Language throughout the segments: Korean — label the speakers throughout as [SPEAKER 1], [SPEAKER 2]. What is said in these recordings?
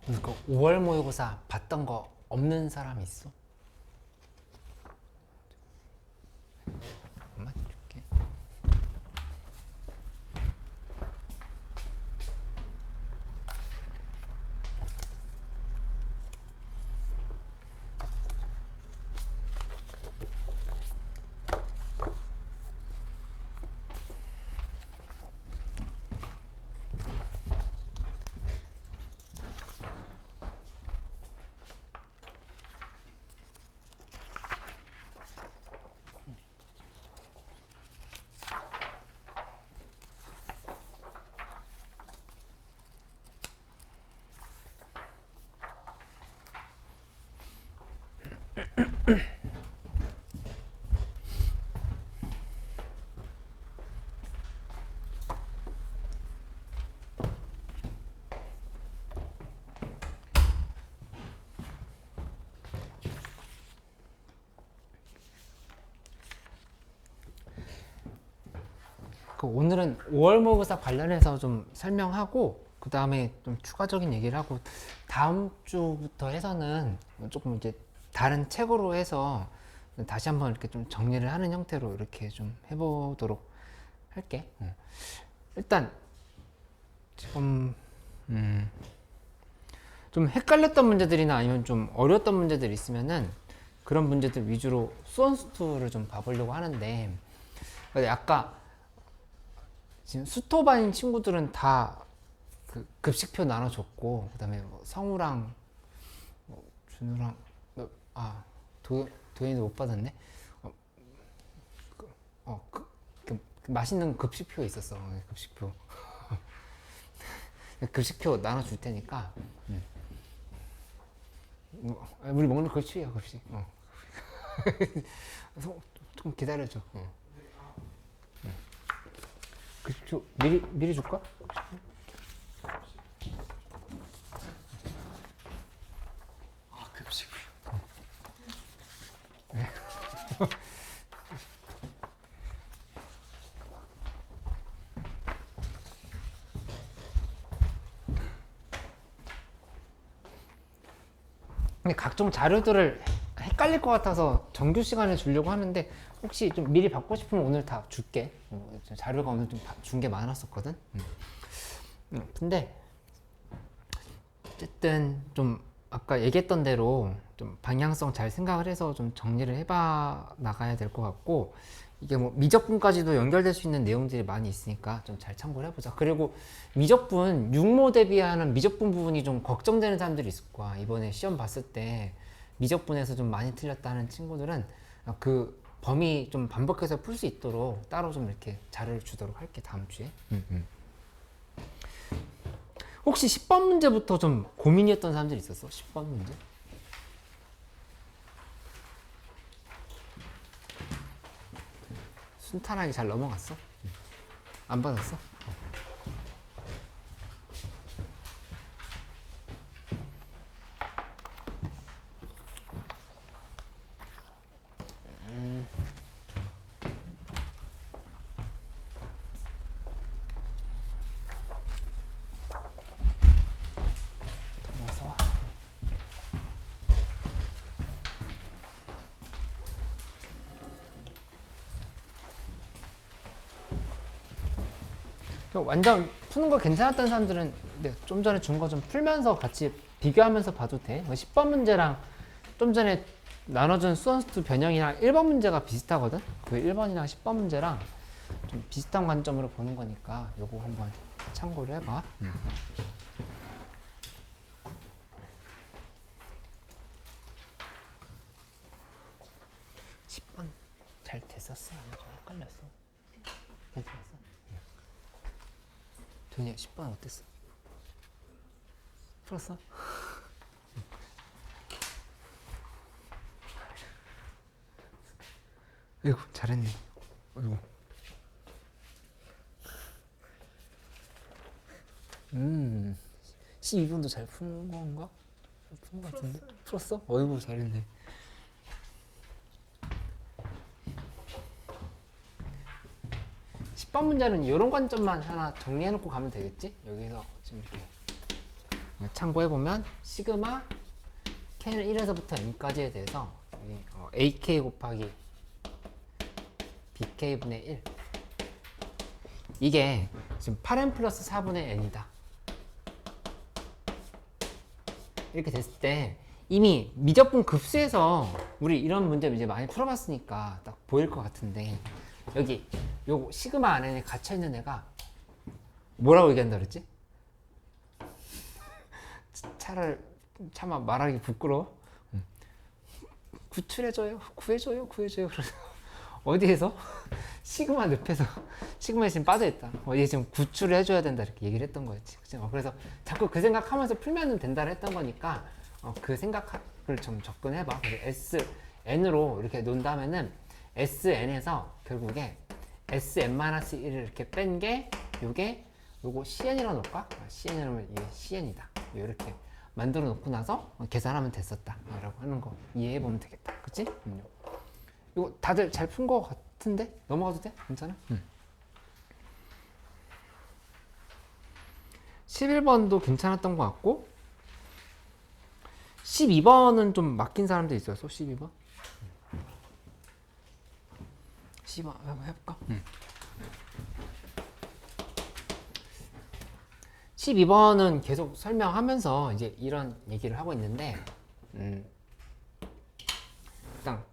[SPEAKER 1] 그 5월 모의고사 봤던 거 없는 사람 있어? 엄마 줄게. 그 오늘은 5월 모의고사 관련해서 좀 설명하고 그 다음에 좀 추가적인 얘기를 하고 다음 주부터 해서는 조금 이제 다른 책으로 해서 다시 한번 이렇게 좀 정리를 하는 형태로 이렇게 좀 해보도록 할게. 일단 지금 좀 헷갈렸던 문제들이나 아니면 좀 어려웠던 문제들 있으면은 그런 문제들 위주로 수원수투를 좀 봐보려고 하는데, 아까 지금 수토반인 친구들은 다 그 급식표 나눠줬고, 그 다음에 뭐 성우랑 뭐 준우랑 도현이도 못 받았네. 그 맛있는 급식표 있었어. 급식표. 급식표 나눠줄 테니까. 우리 먹는 거 취해요, 급식. 좀 기다려줘. 급식표 미리 줄까?
[SPEAKER 2] 급식표.
[SPEAKER 1] 근데 각종 자료들을 헷갈릴 것 같아서 정규 시간에 주려고 하는데, 혹시 좀 미리 받고 싶으면 오늘 다 줄게. 자료가 오늘 좀 준 게 많았었거든. 근데 어쨌든 좀 아까 얘기했던 대로 좀 방향성 잘 생각을 해서 좀 정리를 해봐 나가야 될 것 같고, 이게 뭐 미적분까지도 연결될 수 있는 내용들이 많이 있으니까 좀 잘 참고를 해보자. 그리고 미적분, 육모 대비하는 미적분 부분이 좀 걱정되는 사람들이 있을 거야. 이번에 시험 봤을 때 미적분에서 좀 많이 틀렸다 하는 친구들은 그 범위 좀 반복해서 풀 수 있도록 따로 좀 이렇게 자료를 주도록 할게, 다음 주에. 혹시 10번 문제부터 좀 고민이었던 사람들 있었어? 10번 문제? 순탄하게 잘 넘어갔어? 안 받았어? 완전 푸는 거 괜찮았던 사람들은 좀 전에 준 거 좀 풀면서 같이 비교하면서 봐도 돼. 10번 문제랑 좀 전에 나눠준 수원수투 변형이랑 1번 문제가 비슷하거든. 그 1번이랑 10번 문제랑 좀 비슷한 관점으로 보는 거니까 요거 한번 참고를 해봐. 10번 잘 됐었어? 아니면 좀 헷갈렸어? 괜찮았어? 도현이 10번 어땠어? 풀었어? 아이고 잘했네. 아이고. 음 12번도 잘 푼 건가? 푼 거 같은데? 풀었어? 어이구 잘했네. 번 문제는 이런 관점만 하나 정리해놓고 가면 되겠지? 여기서 지금 이렇게 참고해보면 시그마 k는 1에서부터 n까지에 대해서 ak 곱하기 bk분의 1 이게 지금 8n 플러스 4분의 n이다 이렇게 됐을 때 이미 미적분 급수에서 우리 이런 문제 이제 많이 풀어봤으니까 딱 보일 것 같은데 여기 요 시그마 안에 갇혀있는 애가 뭐라고 얘기한다 그랬지? 차마 말하기 부끄러워. 구출해줘요, 구해줘요. 그래서 어디에서 시그마 늪에서 시그마에 지금 빠져있다. 얘 지금 구출을 해줘야 된다 이렇게 얘기를 했던 거였지. 그치? 그래서 자꾸 그 생각하면서 풀면 된다를 했던 거니까 그 생각을 좀 접근해봐. 그래서 SN으로 이렇게 놓는다면은 SN에서 결국에 SN-1을 이렇게 뺀 게 요거 CN이라고 놓을까? CN이라면 이게 CN이다. 이렇게 만들어 놓고 나서 계산하면 됐었다 라고 하는 거 이해해 보면 되겠다. 그치? 이거 다들 잘 푼 거 같은데? 넘어가도 돼? 괜찮아? 11번도 괜찮았던 것 같고 12번은 좀 막힌 사람도 있었어. 12번 12번 한번 해볼까? 12번은 계속 설명하면서 이제 이런 얘기를 하고 있는데 일단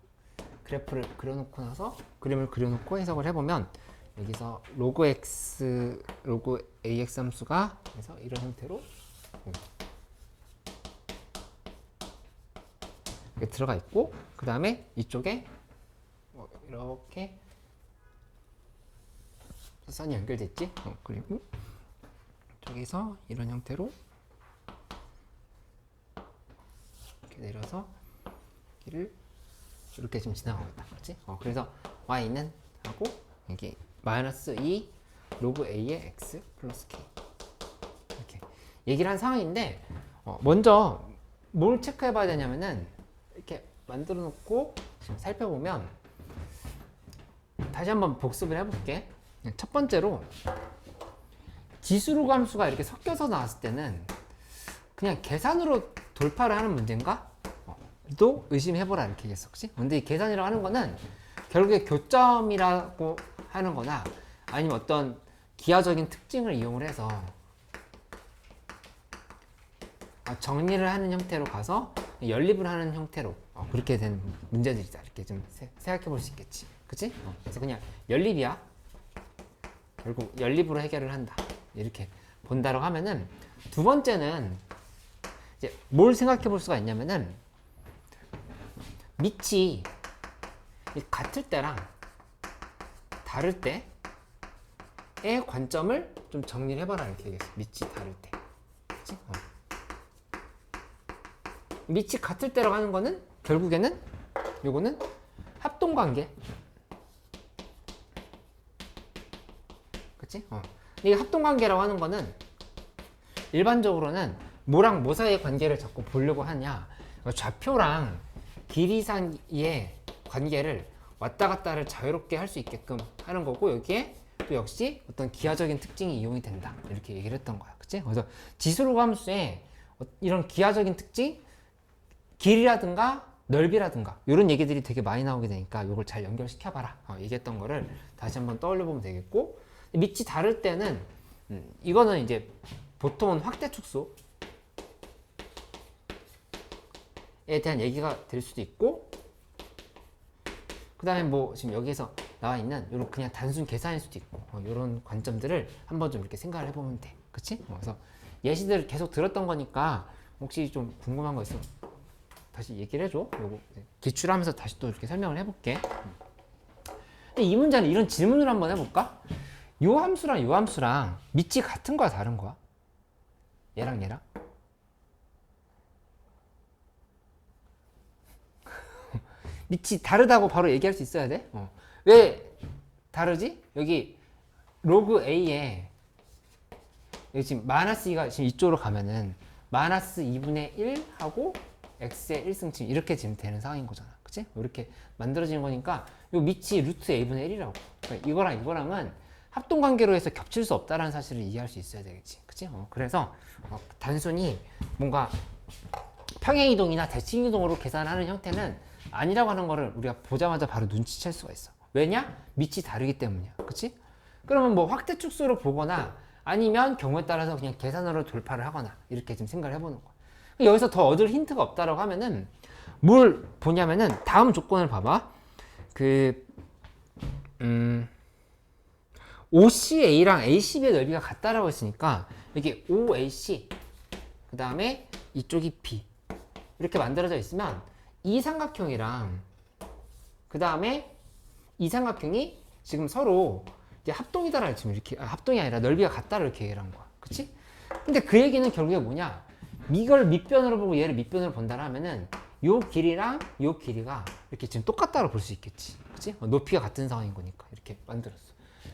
[SPEAKER 1] 그래프를 그려놓고 나서 그림을 그려놓고 해석을 해보면 여기서 로그 x, 로그 ax 함수가 그래서 이런 형태로 이렇게 들어가 있고 그 다음에 이쪽에 이렇게 선이 연결됐지? 그리고 저기서 이런 형태로 이렇게 내려서 길을 이렇게 좀 지나가고 있다. 그렇지? 그래서 y는 하고 여기 마이너스 2 로그 a의 x 플러스 k 이렇게 얘기를 한 상황인데 먼저 뭘 체크해 봐야 되냐면은 이렇게 만들어 놓고 지금 살펴보면 다시 한번 복습을 해볼게. 첫 번째로 지수로 함수가 이렇게 섞여서 나왔을 때는 그냥 계산으로 돌파를 하는 문제인가? 또 의심해보라 이렇게 얘기했어. 그치? 근데 이 계산이라고 하는 거는 결국에 교점이라고 하는 거나 아니면 어떤 기하적인 특징을 이용을 해서 정리를 하는 형태로 가서 연립을 하는 형태로 그렇게 된 문제들이다. 이렇게 좀 생각해 볼 수 있겠지. 그치? 그래서 그냥 연립이야. 결국 연립으로 해결을 한다. 이렇게 본다라고 하면은 두 번째는 이제 뭘 생각해 볼 수가 있냐면은 밑이 같을 때랑 다를 때의 관점을 좀 정리를 해봐라 이렇게 얘기했어. 밑이 다를 때. 그치? 밑이 같을 때라고 하는 거는 결국에는 요거는 합동관계. 그치? 이게 합동관계라고 하는 거는 일반적으로는 뭐랑 뭐 사이의 관계를 자꾸 보려고 하냐, 좌표랑 길이 사이의 관계를 왔다 갔다를 자유롭게 할 수 있게끔 하는 거고, 여기에 또 역시 어떤 기하적인 특징이 이용이 된다 이렇게 얘기를 했던 거야. 그치? 그래서 지수로 함수에 이런 기하적인 특징, 길이라든가 넓이라든가 이런 얘기들이 되게 많이 나오게 되니까 이걸 잘 연결시켜봐라 얘기했던 거를 다시 한번 떠올려 보면 되겠고, 밑이 다를 때는 이거는 이제 보통은 확대 축소에 대한 얘기가 될 수도 있고, 그 다음에 뭐 지금 여기에서 나와 있는 이런 그냥 단순 계산일 수도 있고, 이런 관점들을 한번 좀 이렇게 생각을 해보면 돼. 그치? 그래서 예시들 계속 들었던 거니까 혹시 좀 궁금한 거 있으면 다시 얘기를 해줘. 요거 기출하면서 다시 또 이렇게 설명을 해볼게. 근데 이 문제는 이런 질문을 한번 해볼까? 요 함수랑 요 함수랑 밑이 같은 거야, 다른 거야? 얘랑 얘랑? 밑이 다르다고 바로 얘기할 수 있어야 돼? 왜 다르지? 여기 로그 A에 여기 지금 마이너스 2가 지금 이쪽으로 가면은 마이너스 2분의 1 하고 x의 1승 이렇게 지금 되는 상황인 거잖아. 그치? 이렇게 만들어지는 거니까 요 밑이 루트 a분의 1이라고. 그러니까 이거랑 이거랑은 합동관계로 해서 겹칠 수 없다라는 사실을 이해할 수 있어야 되겠지. 그치? 그래서 단순히 뭔가 평행이동이나 대칭이동으로 계산하는 형태는 아니라고 하는 거를 우리가 보자마자 바로 눈치챌 수가 있어. 왜냐? 밑이 다르기 때문이야. 그치? 그러면 뭐 확대 축소로 보거나 아니면 경우에 따라서 그냥 계산으로 돌파를 하거나 이렇게 좀 생각을 해보는 거야. 여기서 더 얻을 힌트가 없다라고 하면은 뭘 보냐면은 다음 조건을 봐봐. OCA랑 ACB의 넓이가 같다라고 했으니까 이게 OAC 그 다음에 이쪽이 B 이렇게 만들어져 있으면 이 삼각형이랑 그 다음에 이 삼각형이 지금 서로 이제 합동이다라고 지금 이렇게 합동이 아니라 넓이가 같다를 이렇게 얘기를 한 거야. 그치? 근데 그 얘기는 결국에 뭐냐? 이걸 밑변으로 보고 얘를 밑변으로 본다라 하면은 요 길이랑 요 길이가 이렇게 지금 똑같다고 볼 수 있겠지. 그치? 높이가 같은 상황인 거니까 이렇게 만들었어.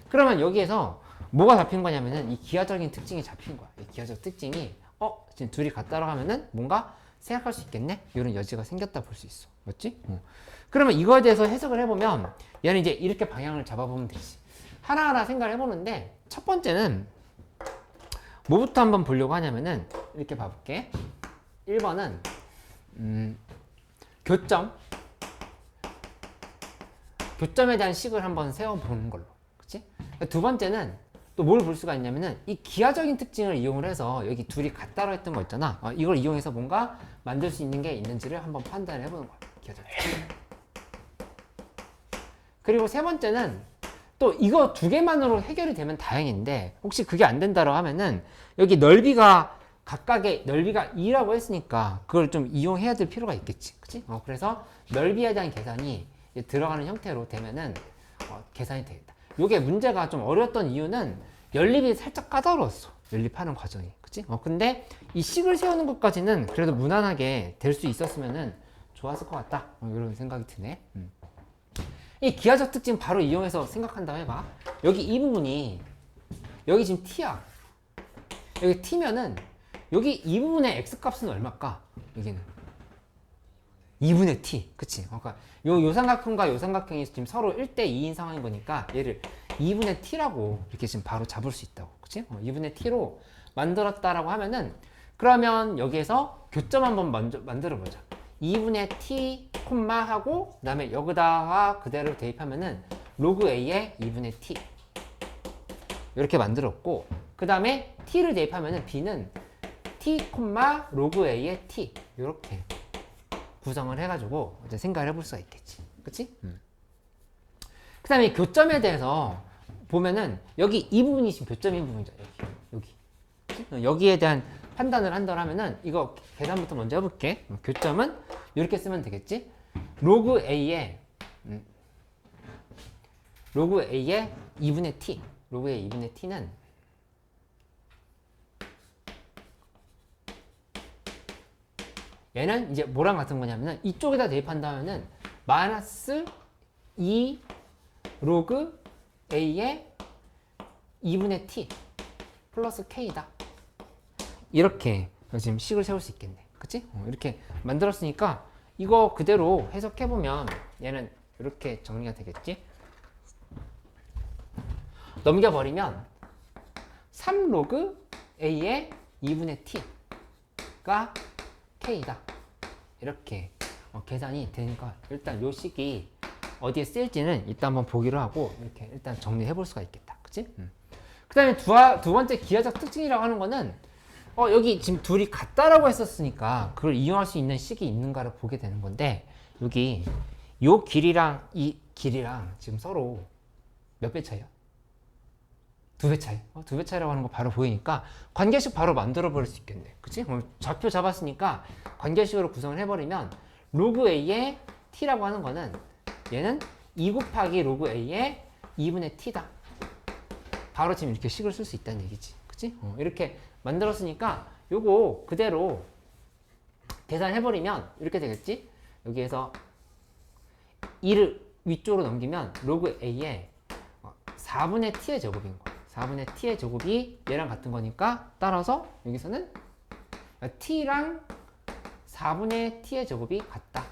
[SPEAKER 1] 그러면 여기에서 뭐가 잡힌 거냐면은 이 기하적인 특징이 잡힌 거야. 이 기하적 특징이 지금 둘이 같다라고 하면은 뭔가 생각할 수 있겠네? 이런 여지가 생겼다 볼 수 있어. 맞지? 그러면 이거에 대해서 해석을 해보면 얘는 이제 이렇게 방향을 잡아보면 되지. 하나하나 생각을 해보는데 첫 번째는 뭐부터 한번 보려고 하냐면은 이렇게 봐볼게. 1번은 교점에 대한 식을 한번 세워보는 걸로. 그치? 두 번째는 또 뭘 볼 수가 있냐면은 이 기하적인 특징을 이용을 해서 여기 둘이 같다고 했던 거 있잖아. 이걸 이용해서 뭔가 만들 수 있는 게 있는지를 한번 판단을 해보는 거야. 기하적 특징. 그리고 세 번째는 또 이거 두 개만으로 해결이 되면 다행인데 혹시 그게 안 된다고 하면은 여기 넓이가 각각의 넓이가 2라고 했으니까 그걸 좀 이용해야 될 필요가 있겠지. 그치? 그래서 넓이에 대한 계산이 들어가는 형태로 되면은 계산이 되겠다. 요게 문제가 좀 어려웠던 이유는 연립이 살짝 까다로웠어. 연립하는 과정이. 그치? 근데 이 식을 세우는 것까지는 그래도 무난하게 될 수 있었으면은 좋았을 것 같다. 이런 생각이 드네. 이 기하적 특징 바로 이용해서 생각한다고 해봐. 여기 이 부분이 여기 지금 t야. 여기 t면은 여기 이 부분의 x 값은 얼마일까? 여기는 2분의 t. 그치? 그러니까 요 삼각형과 요 삼각형이 지금 서로 1대2인 상황인 거니까 얘를 2분의 t라고 이렇게 지금 바로 잡을 수 있다고. 그치? 2분의 t로 만들었다라고 하면은 그러면 여기에서 교점 한번 먼저 만들어 보자. 2분의 t 콤마 하고 그 다음에 여기다가 그대로 대입하면은 로그 a의 2분의 t 이렇게 만들었고 그 다음에 t를 대입하면은 b는 t 콤마 로그 a의 t 이렇게 구성을 해가지고 이제 생각을 해볼 수가 있겠지. 그치? 그 다음에 교점에 대해서 보면은 여기 이 부분이 지금 교점인 부분이잖아. 여기. 여기에 대한 판단을 한다고 하면은 이거 계산부터 먼저 해볼게. 교점은 이렇게 쓰면 되겠지. 로그 a의 2분의 t 로그의 2분의 t는 얘는 이제 뭐랑 같은 거냐면은 이쪽에다 대입한다면은 마이너스 2 로그 a의 2분의 t 플러스 k다. 이렇게 지금 식을 세울 수 있겠네. 그치? 이렇게 만들었으니까 이거 그대로 해석해보면 얘는 이렇게 정리가 되겠지? 넘겨버리면 3 로그 a의 2분의 t가 k다. 이렇게 계산이 되니까 일단 요 식이 어디에 쓰일지는 이따 한번 보기로 하고 이렇게 일단 정리해 볼 수가 있겠다. 그치? 그 다음에 두 번째 기하적 특징이라고 하는 거는 여기 지금 둘이 같다라고 했었으니까 그걸 이용할 수 있는 식이 있는가를 보게 되는 건데 여기 요 길이랑 이 길이랑 지금 서로 몇 배 차이야? 2배 차이. 2배 차이라고 하는 거 바로 보이니까 관계식 바로 만들어 버릴 수 있겠네. 그치? 좌표 잡았으니까 관계식으로 구성을 해버리면 로그 a의 t라고 하는 거는 얘는 2 곱하기 로그 a의 2분의 t다. 바로 지금 이렇게 식을 쓸 수 있다는 얘기지. 그치? 이렇게 만들었으니까 요거 그대로 계산해버리면 이렇게 되겠지? 여기에서 2를 위쪽으로 넘기면 로그 a의 4분의 t의 제곱인 거야. 4분의 t의 제곱이 얘랑 같은 거니까 따라서 여기서는 t랑 4분의 t의 제곱이 같다.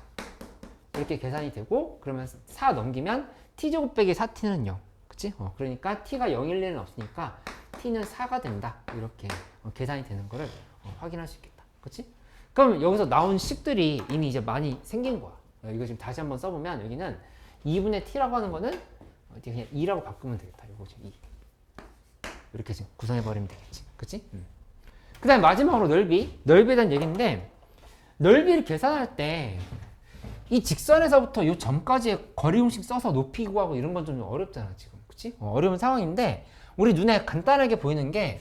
[SPEAKER 1] 이렇게 계산이 되고 그러면 4 넘기면 t제곱 빼기 4t는 0. 그치? 그러니까 t가 0일 일은 없으니까 t는 4가 된다. 이렇게 계산이 되는 거를 확인할 수 있겠다. 그치? 그럼 여기서 나온 식들이 이미 이제 많이 생긴 거야. 이거 지금 다시 한번 써보면 여기는 2분의 t라고 하는 거는 그냥 2라고 바꾸면 되겠다. 이거 지금 2. 이렇게 지금 구성해버리면 되겠지. 그치? 그 다음에 마지막으로 넓이에 대한 얘기인데, 넓이를 계산할 때 이 직선에서부터 이 점까지의 거리 공식 써서 높이 구하고 이런 건 좀 어렵잖아 지금. 그치? 어려운 상황인데 우리 눈에 간단하게 보이는 게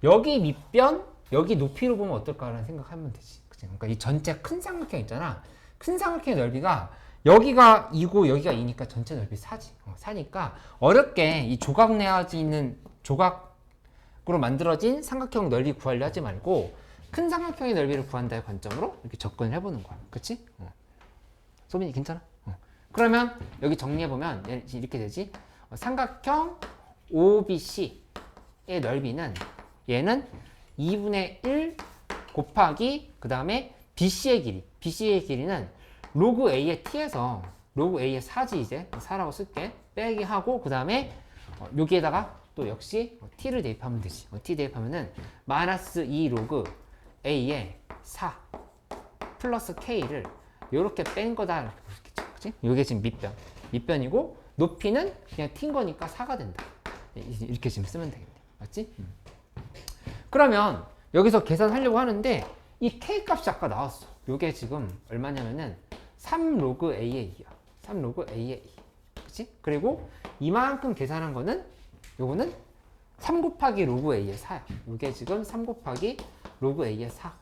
[SPEAKER 1] 여기 밑변 여기 높이로 보면 어떨까라는 생각하면 되지. 그치? 그러니까 이 전체 큰 삼각형 있잖아. 큰 삼각형의 넓이가 여기가 2고 여기가 2니까 전체 넓이 4지. 4니까 어렵게 이 조각 내야지 있는 조각으로 만들어진 삼각형 넓이 구하려 하지 말고 큰 삼각형의 넓이를 구한다의 관점으로 이렇게 접근을 해보는 거야. 그치? 소민이 괜찮아? 그러면 여기 정리해보면 이렇게 되지. 삼각형 OBC의 넓이는 얘는 2분의 1 곱하기 그 다음에 BC의 길이. BC의 길이는 로그 A의 T에서 로그 A의 4지 이제 4라고 쓸게. 빼기 하고 그 다음에 여기에다가 또 역시 T를 대입하면 되지. T 대입하면은 마이너스 2 로그 A의 4 플러스 K를 요렇게 뺀 거다 이렇게 볼 수 있겠죠. 그치? 요게 지금 밑변이고 높이는 그냥 T인 거니까 4가 된다. 이렇게 지금 쓰면 되겠네. 맞지? 그러면 여기서 계산하려고 하는데 이 K 값이 아까 나왔어. 요게 지금 얼마냐면은 3 로그 A의 2야. 3 로그 A의 2. 그치? 그리고 이만큼 계산한 거는 요거는 3 곱하기 로그 A의 4야. 요게 지금 3 곱하기 로그 A의 4.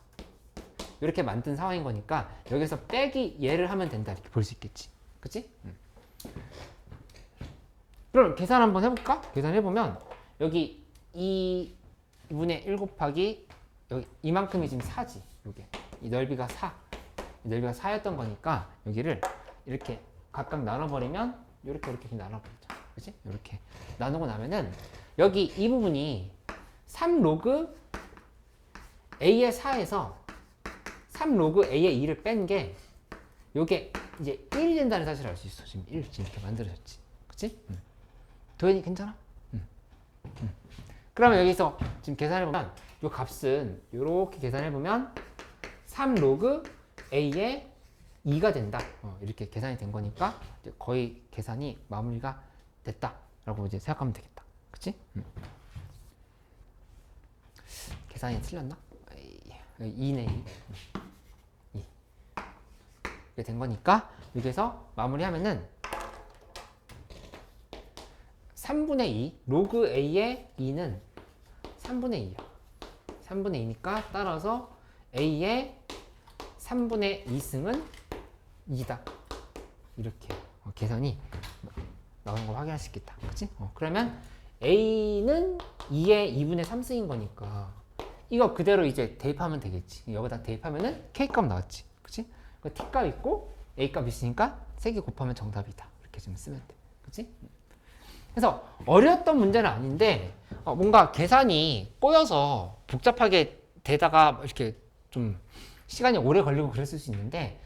[SPEAKER 1] 이렇게 만든 상황인 거니까 여기서 빼기 얘를 하면 된다 이렇게 볼 수 있겠지. 그치? 그럼 계산 한번 해볼까? 계산해보면 여기 2분의 1 곱하기 여기 이만큼이 지금 4지. 요게 이 넓이가 4. 이 넓이가 4였던 거니까 여기를 이렇게 각각 나눠버리면 이렇게 나눠버리죠. 그치? 이렇게 나누고 나면은 여기 이 부분이 3 로그 A의 4에서 3 로그 A의 2를 뺀 게 요게 이제 1이 된다는 사실을 알 수 있어. 지금 1 지금 이렇게 만들어졌지. 그치? 도현이 괜찮아? 그러면 여기서 지금 계산해보면 요 값은 요렇게 계산해보면 3 로그 A의 2가 된다. 이렇게 계산이 된 거니까 이제 거의 계산이 마무리가 됐다. 라고 이제 생각하면 되겠다. 그치? 계산이 틀렸나? 2네 2. 이렇게 된 거니까 여기서 마무리하면은 3분의 2 로그 A의 2는 3분의 2야. 3분의 2니까 따라서 A의 3분의 2승은 2다. 이렇게 계산이 나오는 걸 확인할 수 있겠다. 그치? 그러면 A는 2의 2분의 3승인 거니까 이거 그대로 이제 대입하면 되겠지. 여기다 대입하면은 K값 나왔지. 그치? T값 있고 A값 있으니까 3개 곱하면 정답이다. 이렇게 좀 쓰면 돼. 그치? 그래서 어려웠던 문제는 아닌데 뭔가 계산이 꼬여서 복잡하게 되다가 이렇게 좀 시간이 오래 걸리고 그랬을 수 있는데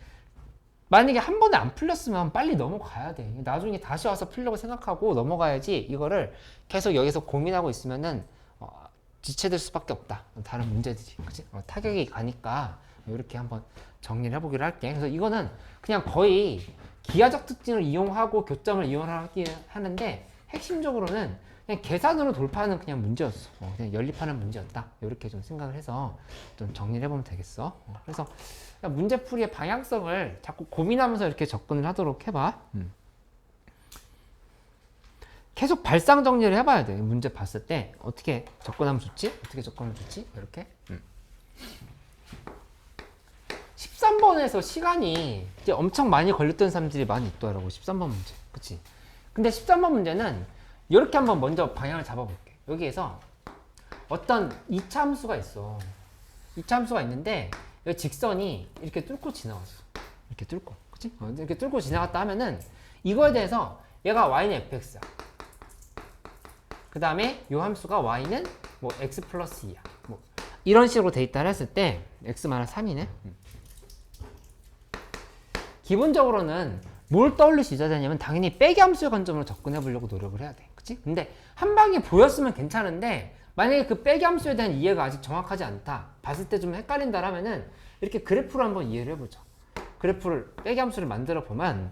[SPEAKER 1] 만약에 한 번에 안 풀렸으면 빨리 넘어가야 돼. 나중에 다시 와서 풀려고 생각하고 넘어가야지 이거를 계속 여기서 고민하고 있으면은 지체될 수밖에 없다. 다른 문제들이. 그치? 타격이 가니까 이렇게 한번 정리를 해보기로 할게. 그래서 이거는 그냥 거의 기하적 특징을 이용하고 교점을 이용하긴 하는데 핵심적으로는 그냥 계산으로 돌파하는 그냥 문제였어. 그냥 연립하는 문제였다. 이렇게 좀 생각을 해서 좀 정리를 해보면 되겠어. 그래서 문제풀이의 방향성을 자꾸 고민하면서 이렇게 접근을 하도록 해봐. 계속 발상 정리를 해봐야 돼. 문제 봤을 때 어떻게 접근하면 좋지? 어떻게 접근하면 좋지? 이렇게. 13번에서 시간이 이제 엄청 많이 걸렸던 사람들이 많이 있더라고. 13번 문제. 그치? 근데 13번 문제는 이렇게 한번 먼저 방향을 잡아볼게. 여기에서 어떤 2차 함수가 있어. 2차 함수가 있는데 여기 직선이 이렇게 뚫고 지나갔어. 이렇게 뚫고. 그치? 이렇게 뚫고 지나갔다 하면은 이거에 대해서 얘가 y는 fx야. 그 다음에 이 함수가 y는 뭐 x 플러스 2야. 뭐 이런 식으로 돼 있다 했을 때 x-3이네. 기본적으로는 뭘 떠올릴 수 있어야 되냐면 당연히 빼기 함수의 관점으로 접근해 보려고 노력을 해야 돼. 그치? 근데 한 방에 보였으면 괜찮은데 만약에 그 빼기 함수에 대한 이해가 아직 정확하지 않다. 봤을 때 좀 헷갈린다라면은 이렇게 그래프로 한번 이해를 해보자. 그래프를 빼기 함수를 만들어 보면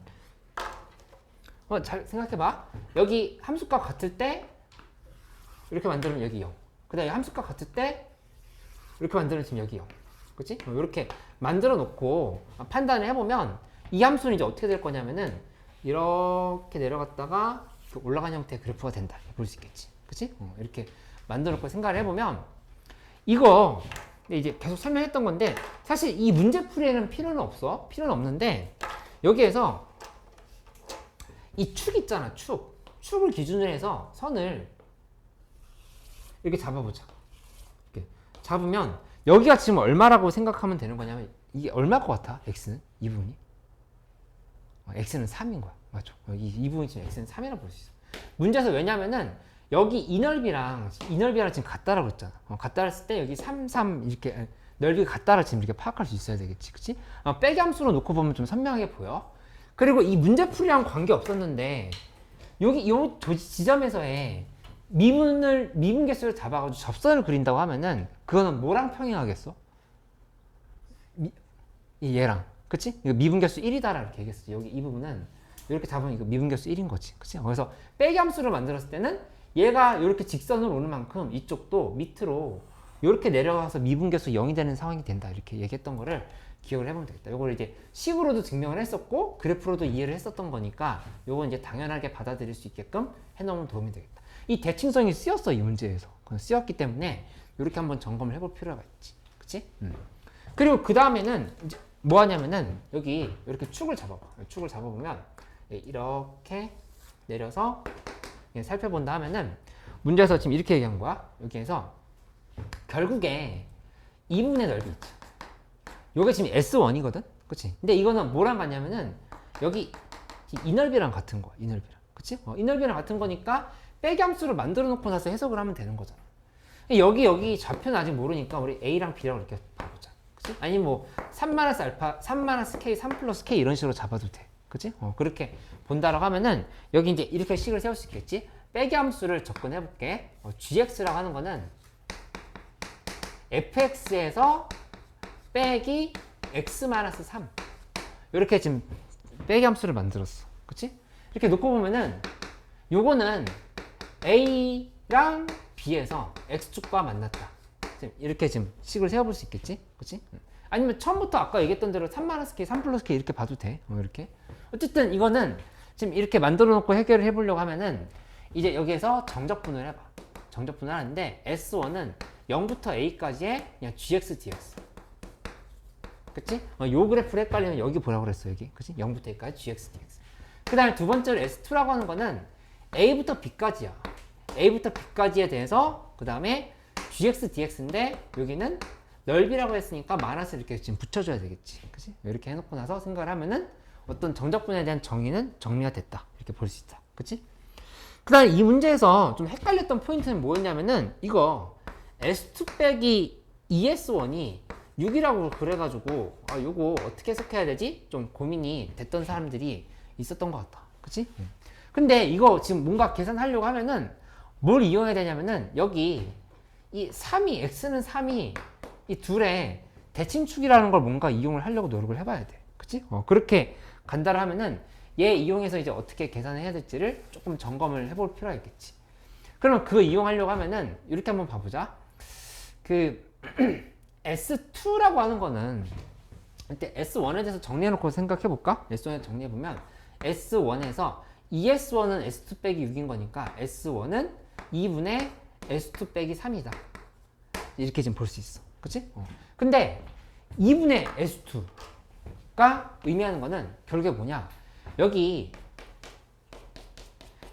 [SPEAKER 1] 잘 생각해봐. 여기 함수값 같을 때 이렇게 만들면 여기 0. 그 다음에 함수값 같을 때 이렇게 만들면 지금 여기 0. 그치? 이렇게 만들어 놓고 판단을 해보면 이 함수는 이제 어떻게 될 거냐면은 이렇게 내려갔다가 이렇게 올라가는 형태의 그래프가 된다. 볼 수 있겠지. 그치? 이렇게 만들어 놓고 생각을 해보면 이거 이제 계속 설명했던 건데 사실 이 문제풀이에는 필요는 없어. 필요는 없는데 여기에서 이 축 있잖아. 축을 기준으로 해서 선을 이렇게 잡아보자. 이렇게 잡으면 여기가 지금 얼마라고 생각하면 되는 거냐면 이게 얼마일 것 같아? x는? 이 부분이? x는 3인 거야. 맞죠? 이 부분이 지금 x는 3이라고 볼 수 있어. 문제에서 왜냐면은 여기 이 넓이랑 지금 같다라고 했잖아. 같다 했을 때 여기 3, 3 이렇게 넓이가 같다를 지금 이렇게 파악할 수 있어야 되겠지. 그치? 빼기 함수로 놓고 보면 좀 선명하게 보여. 그리고 이 문제풀이랑 관계 없었는데 여기 요 지점에서의 미분 개수를 잡아가지고 접선을 그린다고 하면은 그거는 뭐랑 평행하겠어? 얘랑. 그치? 이거 미분 개수 1이다라 이렇게 얘기했어. 여기 이 부분은 이렇게 잡으면 이거 미분 개수 1인 거지. 그치? 그래서 빼기 함수를 만들었을 때는 얘가 이렇게 직선으로 오는 만큼 이쪽도 밑으로 이렇게 내려가서 미분 개수 0이 되는 상황이 된다. 이렇게 얘기했던 거를 기억을 해보면 되겠다. 이걸 이제 식으로도 증명을 했었고 그래프로도 이해를 했었던 거니까 이건 이제 당연하게 받아들일 수 있게끔 해놓으면 도움이 되겠다. 이 대칭성이 쓰였어. 이 문제에서. 쓰였기 때문에 이렇게 한번 점검을 해볼 필요가 있지. 그치? 그리고 그 다음에는 이제 뭐 하냐면은 여기 이렇게 축을 잡아봐. 축을 잡아보면 이렇게 내려서 살펴본다 하면은 문제에서 지금 이렇게 얘기한 거야. 여기에서 결국에 이 부분의 넓이 있지. 요게 지금 S1이거든? 그치? 근데 이거는 뭐랑 같냐면은 여기 이 넓이랑 같은 거야. 이 넓이랑. 그치? 이 넓이랑 같은 거니까 빼기 함수를 만들어 놓고 나서 해석을 하면 되는 거잖아. 여기 좌표는 아직 모르니까 우리 A랑 B라고 이렇게 봐보자. 그치? 아니 뭐 3-알파, 3-K, 3+K 이런 식으로 잡아도 돼. 그치? 그렇게 본다라고 하면은 여기 이제 이렇게 식을 세울 수 있겠지? 빼기 함수를 접근해 볼게. gx라고 하는 거는 fx에서 빼기 x-3 이렇게 지금 빼기 함수를 만들었어. 그치? 이렇게 놓고 보면은 요거는 a랑 b에서 x축과 만났다. 이렇게 지금 식을 세워볼 수 있겠지? 그치? 아니면 처음부터 아까 얘기했던 대로 3-K, 3+K 이렇게 봐도 돼. 이렇게. 어쨌든 이거는 지금 이렇게 만들어 놓고 해결을 해보려고 하면은 이제 여기에서 정적분을 해봐. 정적분을 하는데 S1은 0부터 A까지의 그냥 GX, DX. 그치? 요 그래프를 헷갈리면 여기 보라고 그랬어, 여기. 그치? 0부터 A까지 GX, DX. 그 다음에 두 번째로 S2라고 하는 거는 A부터 B까지야. A부터 B까지에 대해서 그 다음에 GX, DX인데 여기는 넓이라고 했으니까 마이너스 이렇게 지금 붙여줘야 되겠지. 그치? 이렇게 해놓고 나서 생각을 하면은 어떤 정적분에 대한 정의는 정리가 됐다. 이렇게 볼 수 있다. 그치? 그 다음에 이 문제에서 좀 헷갈렸던 포인트는 뭐였냐면은 이거 S2 빼기 ES1이 6이라고 그래가지고 요거 어떻게 해석해야 되지? 좀 고민이 됐던 사람들이 있었던 것 같다. 그치? 근데 이거 지금 뭔가 계산하려고 하면은 뭘 이용해야 되냐면은 여기 이 3이 x는 3이 이 둘의 대칭축이라는 걸 뭔가 이용을 하려고 노력을 해봐야 돼. 그치? 그렇게 간다를 하면은 얘 이용해서 이제 어떻게 계산을 해야 될지를 조금 점검을 해볼 필요가 있겠지. 그러면 그거 이용하려고 하면은 이렇게 한번 봐보자. 그 S2라고 하는 거는 이때 S1에 대해서 정리해놓고 생각해볼까? S1에 정리해보면 S1에서 ES1은 S2 빼기 6인 거니까 S1은 2분의 S2 빼기 3이다. 이렇게 지금 볼 수 있어. 그치? 근데 2분의 S2가 의미하는 거는 결국에 뭐냐? 여기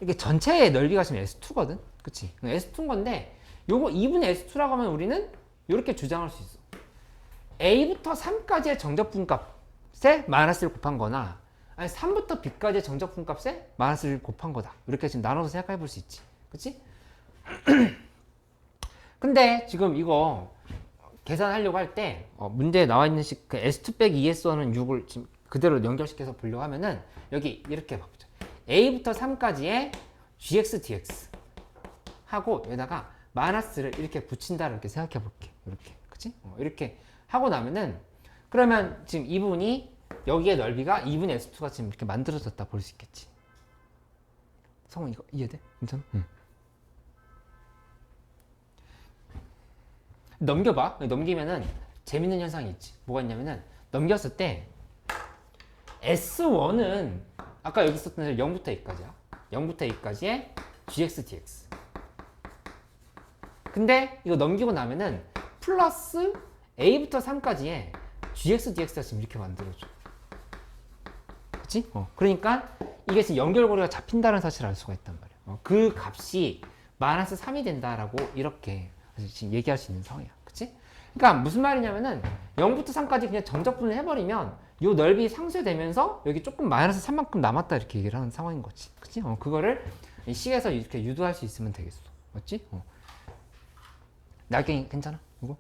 [SPEAKER 1] 이게 전체의 넓이가 지금 S2거든? 그치? S2인 건데 요거 2분의 S2라고 하면 우리는 이렇게 주장할 수 있어. A부터 3까지의 정적분 값에 마이너스를 곱한 거나 아니 3부터 B까지의 정적분 값에 마이너스를 곱한 거다. 이렇게 지금 나눠서 생각해 볼 수 있지. 그치? 근데 지금 이거 계산하려고 할 때 문제에 나와 있는 식 그 S2 빼기 ES1은 6을 지금 그대로 연결시켜서 보려고 하면은 여기 이렇게 바꾸죠. a부터 3까지의 gx dx 하고 여기다가 마이너스를 이렇게 붙인다 이렇게 생각해 볼게. 이렇게 그치? 이렇게 하고 나면은 그러면 지금 이 부분이 여기의 넓이가 2분의 s2가 지금 이렇게 만들어졌다 볼 수 있겠지. 성훈 이거 이해돼? 괜찮아? 응. 넘겨봐. 넘기면은 재밌는 현상이 있지. 뭐가 있냐면은 넘겼을 때 S1은 아까 여기 있었던 대로 0부터 A까지야. 0부터 A까지의 GX, DX. 근데 이거 넘기고 나면은 플러스 A부터 3까지의 GX, DX가 지금 이렇게 만들어져. 그치? 그러니까 이게 지금 연결고리가 잡힌다는 사실을 알 수가 있단 말이야. 그 값이 마이너스 3이 된다라고 이렇게 지금 얘기할 수 있는 상황이야. 그치? 그러니까 무슨 말이냐면은 0부터 3까지 그냥 정적분을 해버리면 요 넓이 상쇄되면서 여기 조금 마이너스 3만큼 남았다 이렇게 얘기를 하는 상황인 거지. 그치? 그거를 이 식에서 이렇게 유도할 수 있으면 되겠어. 맞지? 나경이 괜찮아? 이거?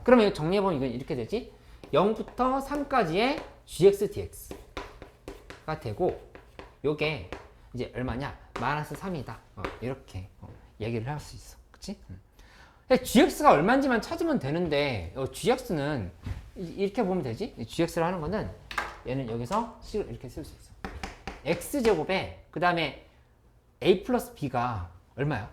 [SPEAKER 1] 그러면 이거 정리해보면 이건 이렇게 되지? 0부터 3까지의 gx, dx가 되고 요게 이제 얼마냐? 마이너스 3이다. 이렇게 얘기를 할 수 있어. 그치? gx가 얼마인지만 찾으면 되는데 gx는 이렇게 보면 되지? gx를 하는 거는 얘는 여기서 식을 이렇게 쓸 수 있어. x제곱에 그 다음에 a 플러스 b가 얼마야?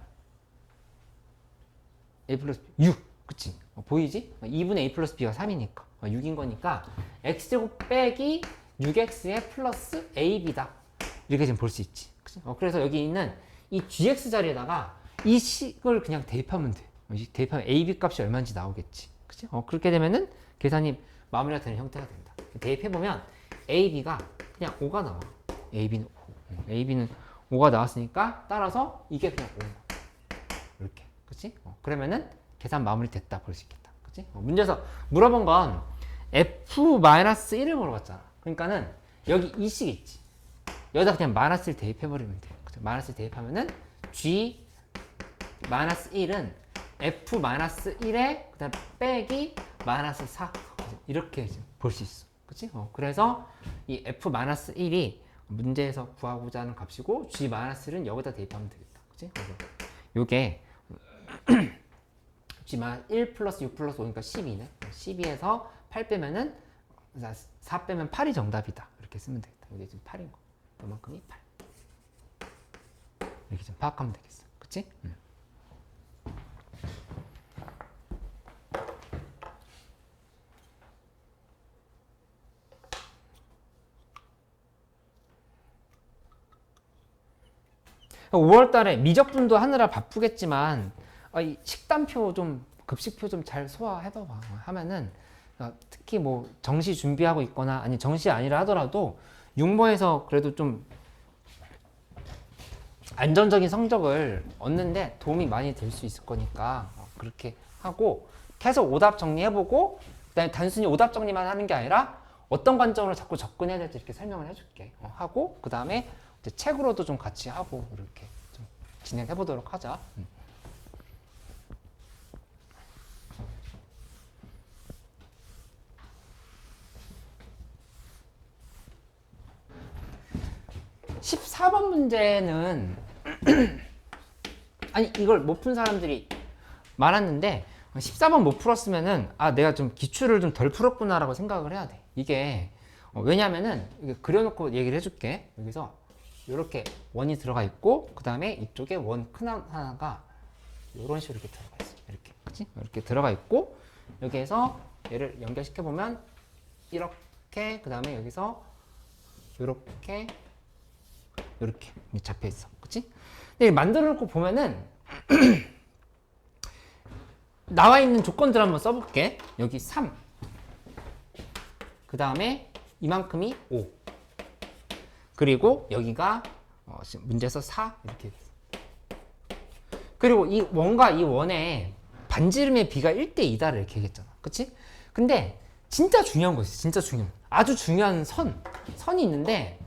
[SPEAKER 1] a 플러스 b 6 그치? 보이지? 2분의 a 플러스 b가 3이니까 6인 거니까 x제곱 빼기 6x의 플러스 ab다 이렇게 지금 볼 수 있지. 그치? 그래서 여기 있는 이 gx 자리에다가 이 식을 그냥 대입하면 돼. 대입하면 ab 값이 얼마인지 나오겠지. 그치? 그렇게 되면은 계산이 마무리가 되는 형태가 된다. 대입해보면 ab가 그냥 5가 나와. ab는 5. ab는 5가 나왔으니까 따라서 이게 그냥 5인 거야. 이렇게. 그치? 그러면은 계산 마무리 됐다 볼 수 있겠다. 그치? 문제에서 물어본 건 f-1을 물어봤잖아. 그러니까는 여기 이 식 있지. 여기다 그냥 마이너스를 대입해버리면 돼. 그치? 마이너스를 대입하면은 g-1은 f-1에 그다음 빼기 마이너스 4 이렇게 볼 수 있어. 그치? 그래서 이 f-1이 문제에서 구하고자 하는 값이고 g-는 여기다 대입하면 되겠다. 그치? 요게 g-1 플러스 6 플러스 5니까 12네. 12에서 8 빼면은 4 빼면 8이 정답이다. 이렇게 쓰면 되겠다. 이게 지금 8인 거. 요만큼이 8. 이렇게 좀 파악하면 되겠어. 그치? 5월 달에 미적분도 하느라 바쁘겠지만 이 식단표 좀 급식표 좀 잘 소화해봐봐. 하면은 특히 뭐 정시 준비하고 있거나 아니 정시 아니라 하더라도 육모에서 그래도 좀 안정적인 성적을 얻는데 도움이 많이 될 수 있을 거니까 그렇게 하고 계속 오답 정리해보고 그다음에 단순히 오답 정리만 하는 게 아니라 어떤 관점으로 자꾸 접근해야 될지 이렇게 설명을 해줄게. 하고 그 다음에 책으로도 좀 같이 하고 이렇게 좀 진행해 보도록 하자. 14번 문제는 아니 이걸 못 푼 사람들이 많았는데 14번 못 풀었으면은 내가 좀 기출을 좀 덜 풀었구나 라고 생각을 해야 돼. 이게 왜냐면은 이게 그려놓고 얘기를 해줄게. 여기서 이렇게 원이 들어가 있고 그 다음에 이쪽에 원 큰 하나가 이런 식으로 이렇게 들어가 있어. 이렇게 그치? 이렇게 들어가 있고 여기에서 얘를 연결시켜 보면 이렇게 그 다음에 여기서 이렇게 잡혀 있어. 그치? 근데 만들어 놓고 보면은 나와 있는 조건들 한번 써볼게. 여기 3 그 다음에 이만큼이 5 그리고 여기가 문제에서 4 이렇게 됐어. 그리고 이 원과 이 원의 반지름의 비가 1대2다를 이렇게 얘기했잖아. 그치? 근데 진짜 중요한 거 있어. 진짜 중요한 아주 중요한 선이 있는데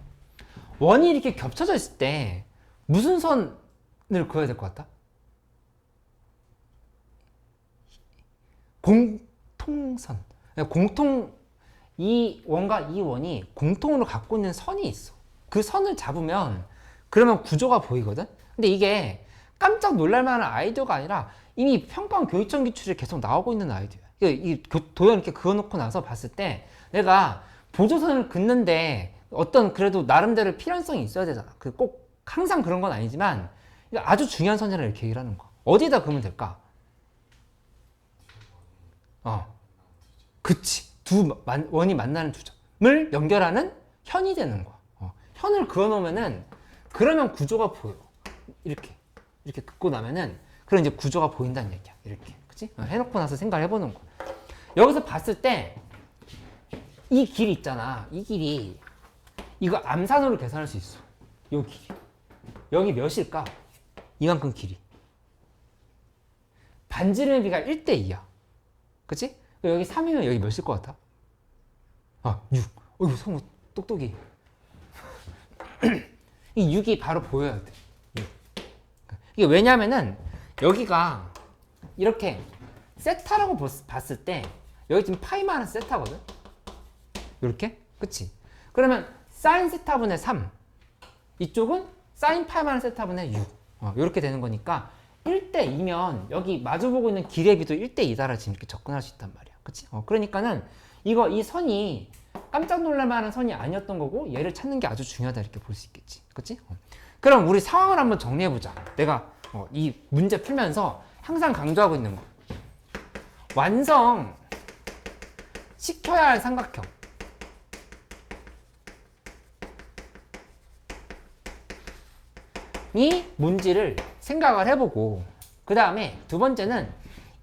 [SPEAKER 1] 원이 이렇게 겹쳐져 있을 때 무슨 선을 그어야 될 것 같아? 공통선. 공통 이 원과 이 원이 공통으로 갖고 있는 선이 있어. 그 선을 잡으면 그러면 구조가 보이거든. 근데 이게 깜짝 놀랄 만한 아이디어가 아니라 이미 평가원 교육청 기출에 계속 나오고 있는 아이디어야. 이 도형 이렇게 그어놓고 나서 봤을 때 내가 보조선을 긋는데 어떤 그래도 나름대로 필연성이 있어야 되잖아. 그 꼭 항상 그런 건 아니지만 아주 중요한 선이라 이렇게 얘기를 하는 거야. 어디에다 그으면 될까? 그치. 원이 만나는 두 점을 연결하는 현이 되는 거야. 현을 그어놓으면은 그러면 구조가 보여. 이렇게 긋고 나면은 그런 이제 구조가 보인다는 얘기야. 이렇게. 그치? 해놓고 나서 생각을 해보는 거야. 여기서 봤을 때 이 길이 있잖아. 이 길이 이거 암산으로 계산할 수 있어. 요 길이. 여기 몇일까? 이만큼 길이. 반지름의 비가 1대2야. 그치? 여기 3이면 여기 몇일 것 같아? 6. 어이구, 성우 똑똑이. 이 6이 바로 보여야 돼. 6. 이게 왜냐면은 여기가 이렇게 세타라고 봤을 때 여기 지금 파이만 하는 세타거든? 이렇게? 그치? 그러면 사인 세타분의 3 이쪽은 사인 파이만 하는 세타분의 6 이렇게 되는 거니까 1대2면 여기 마주보고 있는 길의 비도 1대2다라 지금 이렇게 접근할 수 있단 말이야. 그치? 그러니까는 이 선이 깜짝 놀랄 만한 선이 아니었던 거고 얘를 찾는 게 아주 중요하다 이렇게 볼 수 있겠지. 그치? 그럼 우리 상황을 한번 정리해보자. 내가 이 문제 풀면서 항상 강조하고 있는 거. 완성 시켜야 할 삼각형. 이 뭔지를 생각을 해보고 그 다음에 두 번째는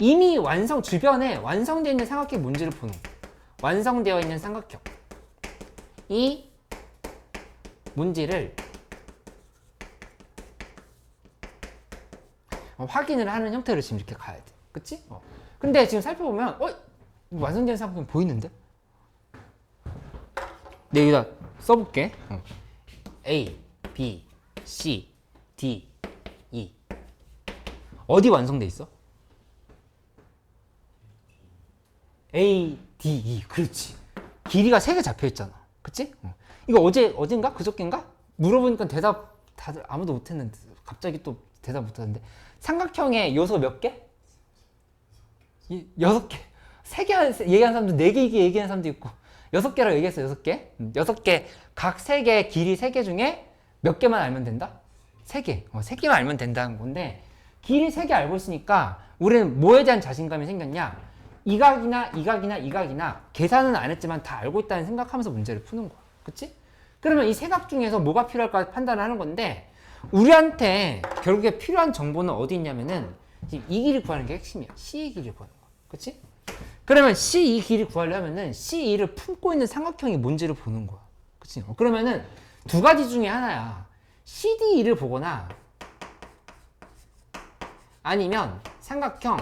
[SPEAKER 1] 이미 주변에 완성되어 있는 삼각형이 뭔지를 보는 거예요. 완성되어 있는 삼각형 이 뭔지를 확인을 하는 형태로 지금 이렇게 가야 돼. 그치? 근데 지금 살펴보면 완성된 삼각형 보이는데? 네, 여기다 써볼게. A, B, C, D, E. 어디 완성돼 있어? A, D, E. 그렇지. 길이가 3개 잡혀 있잖아. 그치? 이거 어젠가? 그저께인가? 물어보니까 다들 아무도 못했는데 갑자기 또 대답 못하는데 삼각형의 요소 몇 개? 6개. 3개 얘기한 사람도 4개 얘기한 사람도 있고 6개라고 얘기했어. 6개. 6개. 각 3개 길이 3개 중에 몇 개만 알면 된다? 3개. 3개만 알면 된다는 건데 길이 3개 알고 있으니까 우리는 뭐에 대한 자신감이 생겼냐? 이 각이나 계산은 안 했지만 다 알고 있다는 생각하면서 문제를 푸는 거야. 그치? 그러면 이 세 각 중에서 뭐가 필요할까 판단을 하는 건데 우리한테 결국에 필요한 정보는 어디 있냐면은 이 길이 구하는 게 핵심이야. C의 길이를 구하는 거야. 그치? 그러면 C 이 길이 구하려면은 C2를 품고 있는 삼각형이 뭔지를 보는 거야. 그치? 그러면은 두 가지 중에 하나야. CDE를 보거나 아니면 삼각형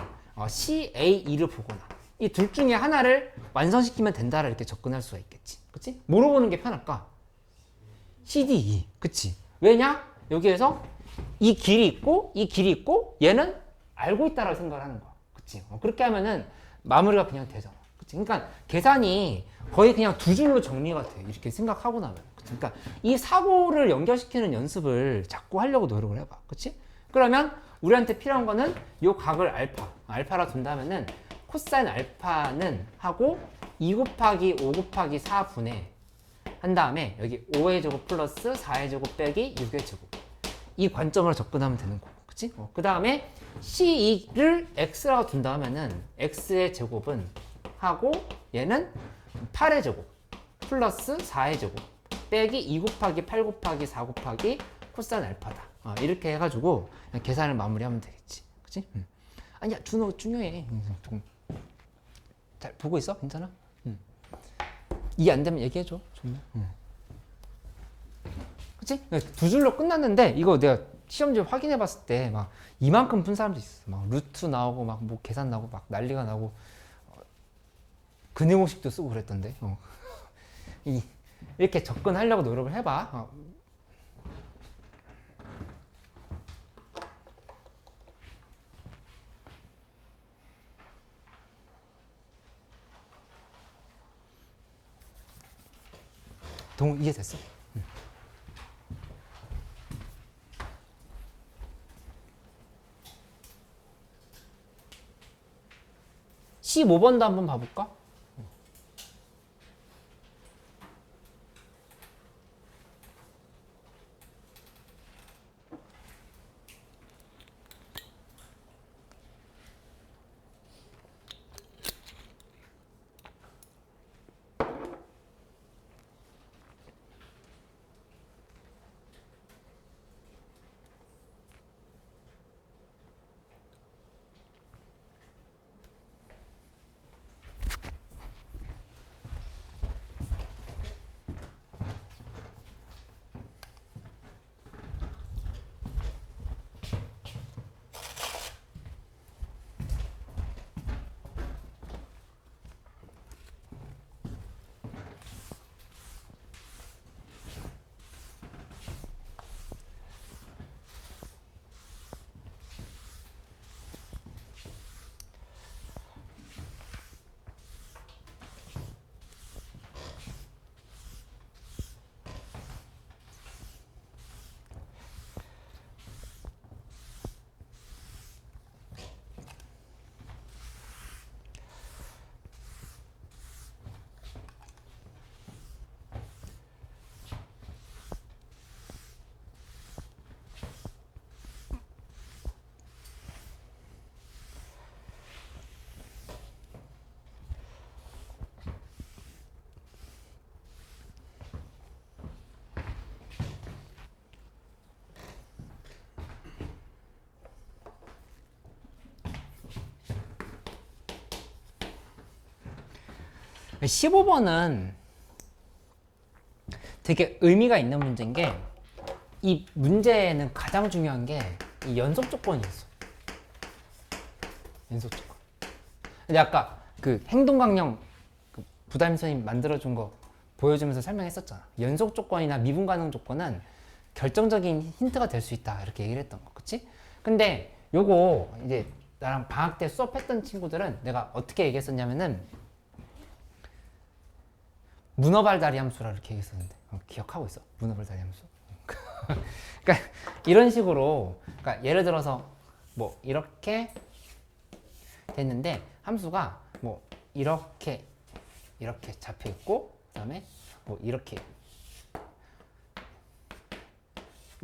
[SPEAKER 1] CAE를 보거나 이 둘 중에 하나를 완성시키면 된다라 이렇게 접근할 수가 있겠지. 그치? 뭐로 보는 게 편할까? CDE. 그치? 왜냐? 여기에서 이 길이 있고 얘는 알고 있다라고 생각을 하는 거야. 그치? 그렇게 하면은 마무리가 그냥 되잖아. 그치? 그러니까 계산이 거의 그냥 두 줄로 정리가 돼. 이렇게 생각하고 나면. 그치? 그러니까 이 사고를 연결시키는 연습을 자꾸 하려고 노력을 해봐. 그치? 그러면 우리한테 필요한 거는 요 각을 알파라 둔다면은 코사인 알파는 하고 2 곱하기 5 곱하기 4분의 한 다음에 여기 5의 제곱 플러스 4의 제곱 빼기 6의 제곱 이 관점으로 접근하면 되는 거고. 그치? 그 다음에 C2를 X라고 둔다 하면은 X의 제곱은 하고 얘는 8의 제곱 플러스 4의 제곱 빼기 2 곱하기 8 곱하기 4 곱하기 코사인 알파다. 이렇게 해가지고 그냥 계산을 마무리하면 되겠지. 그치? 아니야, 준호 중요해. 잘 보고 있어? 괜찮아? 이해 안 되면 얘기해줘. 그치? 두 줄로 끝났는데 이거 내가 시험지 확인해 봤을 때 막 이만큼 푼 사람도 있어. 막 루트 나오고 막 뭐 계산 나오고 막 난리가 나고 근해공식도 쓰고 그랬던데. 이렇게 접근하려고 노력을 해봐. 이해됐어? 15번도 한번 봐볼까? 네. 15번은 되게 의미가 있는 문제인 게, 이 문제는 가장 중요한 게 이 연속 조건이 있어. 연속 조건. 근데 아까 그 행동강령 그 부담임 선생님 만들어준 거 보여주면서 설명했었잖아. 연속 조건이나 미분 가능 조건은 결정적인 힌트가 될 수 있다, 이렇게 얘기를 했던 거, 그치? 근데 요거 이제 나랑 방학 때 수업했던 친구들은 내가 어떻게 얘기했었냐면은 문어발다리 함수라 이렇게 얘기했었는데, 기억하고 있어? 문어발다리 함수? 그러니까 이런 식으로, 그러니까 예를 들어서 뭐 이렇게 됐는데 함수가 뭐 이렇게 잡혀 있고, 그다음에 뭐 이렇게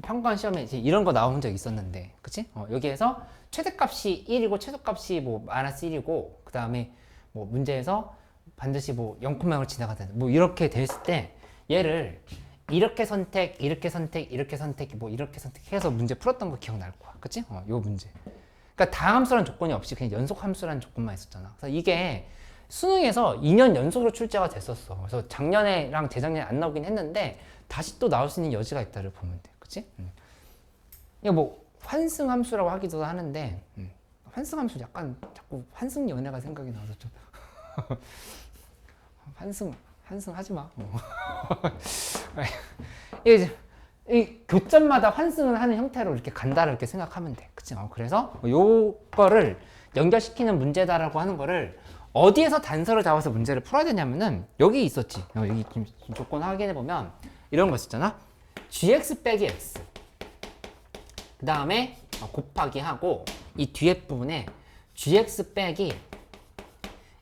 [SPEAKER 1] 평가원 시험에 이제 이런 거 나온 적 있었는데, 그치? 여기에서 최대값이 1이고 최소값이 뭐 마이너스 1이고, 그 다음에 뭐 문제에서 반드시 뭐 0,0을 지나가야 된다, 뭐 이렇게 돼 있을 때 얘를 이렇게 선택, 이렇게 선택, 이렇게 선택, 뭐 이렇게 선택해서 문제 풀었던 거 기억날 거야, 그치? 요 문제. 그러니까 다함수라는 조건이 없이 그냥 연속함수라는 조건만 있었잖아. 그래서 이게 수능에서 2년 연속으로 출제가 됐었어. 그래서 작년에랑 재작년에 안 나오긴 했는데 다시 또 나올 수 있는 여지가 있다를 보면 돼, 그치? 이거 뭐 환승함수라고 하기도 하는데, 환승함수 약간 자꾸 환승 연애가 생각이 나서 좀 환승 하지 마. 이 교점마다 환승을 하는 형태로 이렇게 간다를 이렇게 생각하면 돼, 그치? 그래서 요거를 연결시키는 문제다라고 하는 거를 어디에서 단서를 잡아서 문제를 풀어야 되냐면은 여기 있었지. 여기 조건 확인해 보면 이런 거 있었잖아. gx 빼기 x, 그 다음에 곱하기 하고 이 뒤에 부분에 gx 빼기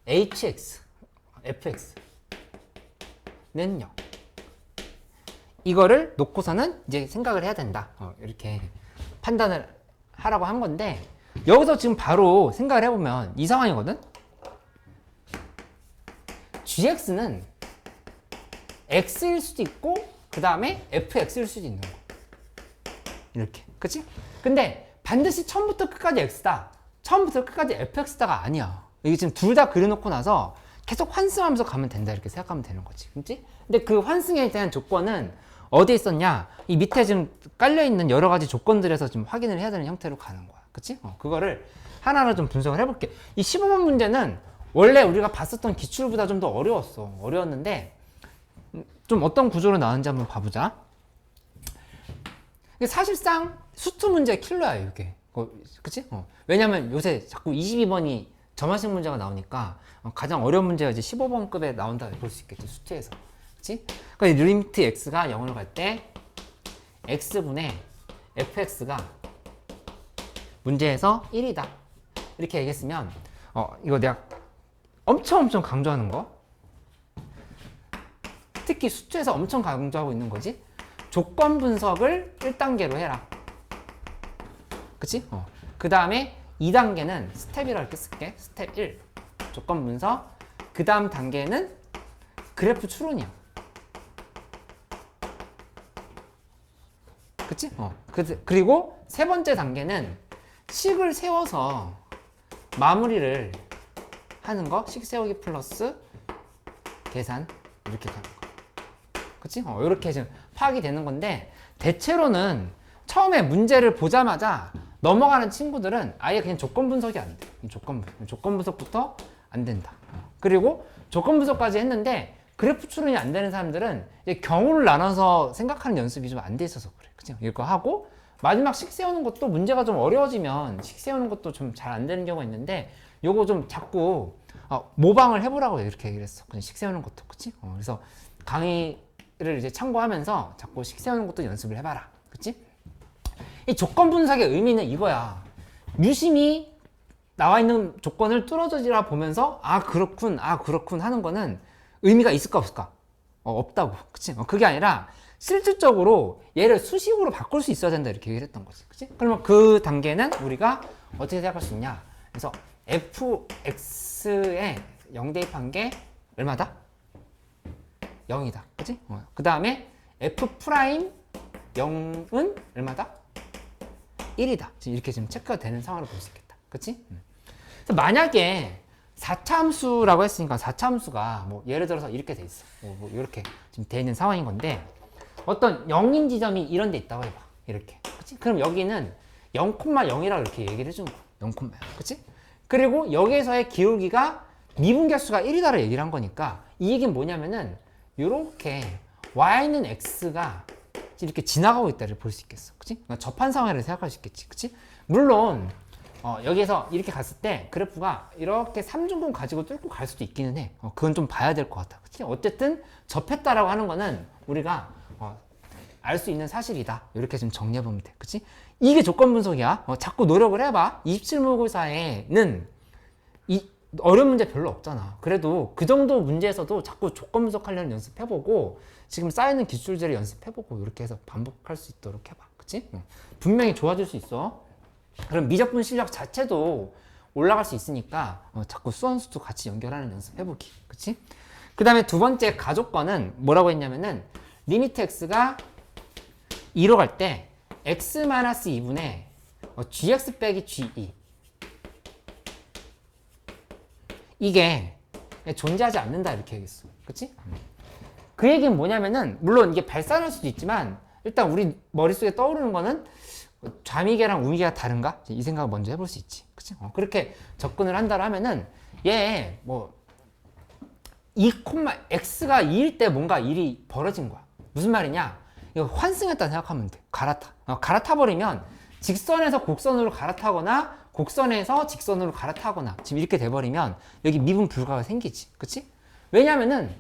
[SPEAKER 1] hx, fx는 0. 이거를 놓고서는 이제 생각을 해야 된다, 이렇게 판단을 하라고 한 건데, 여기서 지금 바로 생각을 해보면 이 상황이거든. gx는 x일 수도 있고 그 다음에 fx일 수도 있는 거, 이렇게, 그치? 근데 반드시 처음부터 끝까지 x다, 처음부터 끝까지 fx다가 아니야. 이게 지금 둘 다 그려놓고 나서 계속 환승하면서 가면 된다, 이렇게 생각하면 되는 거지, 그치? 근데 그 환승에 대한 조건은 어디에 있었냐? 이 밑에 지금 깔려있는 여러 가지 조건들에서 좀 확인을 해야 되는 형태로 가는 거야, 그치? 그거를 하나로 좀 분석을 해볼게. 이 15번 문제는 원래 우리가 봤었던 기출보다 좀 더 어려웠는데 좀 어떤 구조로 나왔는지 한번 봐보자. 사실상 수투 문제의 킬러야, 이게. 그치? 왜냐면 요새 자꾸 22번이 점화식 문제가 나오니까 가장 어려운 문제가 이제 15번급에 나온다 볼 수 있겠지, 수투에서. 그치? 그러니까 리미트 x가 0으로 갈 때 x분의 fx가 문제에서 1이다. 이렇게 얘기했으면 이거 내가 엄청 강조하는 거, 특히 수투에서 엄청 강조하고 있는 거지. 조건 분석을 1단계로 해라. 그치? 그 다음에 2단계는 스텝이라고 이렇게 쓸게. 스텝 1 조건 분석. 그 다음 단계는 그래프 추론이야. 그치? 그리고 세 번째 단계는 식을 세워서 마무리를 하는 거. 식 세우기 플러스 계산. 이렇게 가는 거. 그치? 이렇게 지금 파악이 되는 건데, 대체로는 처음에 문제를 보자마자 넘어가는 친구들은 아예 그냥 조건 분석이 안 돼. 조건 분석부터 안 된다. 그리고 조건 분석까지 했는데 그래프 추론이 안 되는 사람들은 이제 경우를 나눠서 생각하는 연습이 좀 안 돼 있어서 그래. 그치? 이거 하고 마지막 식 세우는 것도 문제가 좀 어려워지면 식 세우는 것도 좀 잘 안 되는 경우가 있는데, 요거 좀 자꾸 모방을 해보라고 이렇게 얘기를 했어. 그냥 식 세우는 것도. 그치? 그래서 강의를 이제 참고하면서 자꾸 식 세우는 것도 연습을 해봐라. 그치? 이 조건 분석의 의미는 이거야. 유심히 나와 있는 조건을 뚫어져지라 보면서 그렇군 하는 거는 의미가 있을까 없을까? 없다고. 그치? 그게 아니라 실질적으로 얘를 수식으로 바꿀 수 있어야 된다, 이렇게 얘기를 했던 거지. 그치? 그러면 그 단계는 우리가 어떻게 생각할 수 있냐? 그래서 fx에 0 대입한 게 얼마다? 0이다. 그치? 그 다음에 f 프라임 0은 얼마다? 1이다. 지금 이렇게 지금 체크가 되는 상황을 볼 수 있겠다. 그치? 그래서 만약에 4차 함수라고 했으니까 4차 함수가 뭐 예를 들어서 이렇게 돼 있어. 뭐 이렇게 지금 돼 있는 상황인 건데, 어떤 0인 지점이 이런 데 있다고 해봐. 이렇게. 그치? 그럼 여기는 0,0이라고 이렇게 얘기를 해주는 거야. 0,0. 그치? 그리고 여기에서의 기울기가 미분계수가 1이다라고 얘기를 한 거니까, 이 얘기는 뭐냐면은 요렇게 y는 x가 이렇게 지나가고 있다를 볼 수 있겠어. 그치? 그러니까 접한 상황이라고 생각할 수 있겠지. 그치? 물론 여기에서 이렇게 갔을 때 그래프가 이렇게 3중분 가지고 뚫고 갈 수도 있기는 해. 그건 좀 봐야 될 것 같아. 그치? 어쨌든 접했다라고 하는 거는 우리가 알 수 있는 사실이다. 이렇게 좀 정리해 보면 돼. 그치? 이게 조건 분석이야. 자꾸 노력을 해봐. 27모의고사에는 이 어려운 문제 별로 없잖아. 그래도 그 정도 문제에서도 자꾸 조건 분석하려는 연습해보고, 지금 쌓이는 기출들을 연습해보고, 이렇게 해서 반복할 수 있도록 해봐. 그치? 분명히 좋아질 수 있어. 그럼 미적분 실력 자체도 올라갈 수 있으니까 자꾸 수원수도 같이 연결하는 연습해보기. 그치? 그 다음에 두 번째 가조건은 뭐라고 했냐면은, 리미트 x가 2로 갈 때 x-2분의 gx 빼기 g2, 이게 존재하지 않는다, 이렇게 얘기했어. 그치? 그 얘기는 뭐냐면은, 물론 이게 발산할 수도 있지만 일단 우리 머릿속에 떠오르는 거는 좌미계랑 우미계가 다른가? 이 생각을 먼저 해볼 수 있지. 그치? 그렇게 접근을 한다고 하면은, 얘 뭐 2, x가 2일 때 뭔가 일이 벌어진 거야. 무슨 말이냐? 이거 환승했다 생각하면 돼. 갈아타버리면 직선에서 곡선으로 갈아타거나 곡선에서 직선으로 갈아타거나 지금 이렇게 돼버리면 여기 미분 불가가 생기지. 그치? 왜냐면은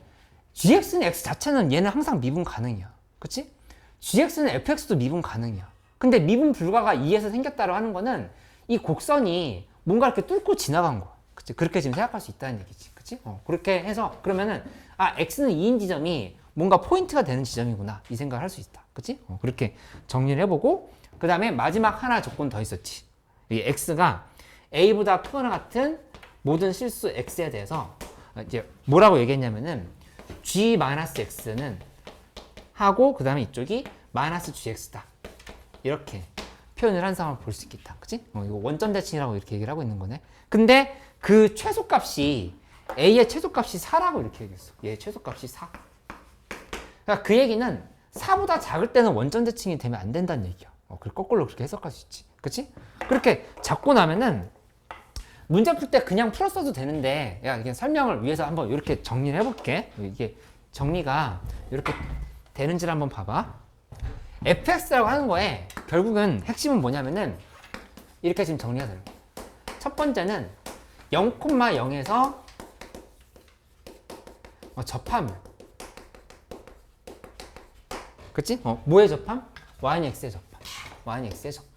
[SPEAKER 1] gx는 x 자체는 얘는 항상 미분 가능이야. 그치? gx는 fx도 미분 가능이야. 근데 미분 불가가 2에서 생겼다고 하는 거는 이 곡선이 뭔가 이렇게 뚫고 지나간 거야. 그치? 그렇게 지금 생각할 수 있다는 얘기지. 그치? 그렇게 해서 그러면은 x는 2인 지점이 뭔가 포인트가 되는 지점이구나, 이 생각을 할 수 있다. 그치? 그렇게 정리를 해보고, 그 다음에 마지막 하나 조건 더 있었지. 이 x가 a보다 크거나 같은 모든 실수 x에 대해서 이제 뭐라고 얘기했냐면은 g-x는 하고, 그 다음에 이쪽이 -gx다. 이렇게 표현을 한 상황을 볼 수 있겠다. 그치? 이거 원점 대칭이라고 이렇게 얘기를 하고 있는 거네. 근데 그 최소값이, a의 최소값이 4라고 이렇게 얘기했어. 얘의 최소값이 4. 그러니까 그 얘기는 4보다 작을 때는 원점 대칭이 되면 안 된다는 얘기야. 그걸 거꾸로 그렇게 해석할 수 있지. 그치? 그렇게 잡고 나면은 문제 풀 때 그냥 풀었어도 되는데, 야, 이게 설명을 위해서 한번 이렇게 정리를 해볼게. 이게 정리가 이렇게 되는지를 한번 봐봐. fx라고 하는 거에 결국은 핵심은 뭐냐면은 이렇게 지금 정리가 되는 거야. 첫 번째는 0,0에서 접함을 그치? 뭐에 접함? y는 x에 접함. y는 x에 접함.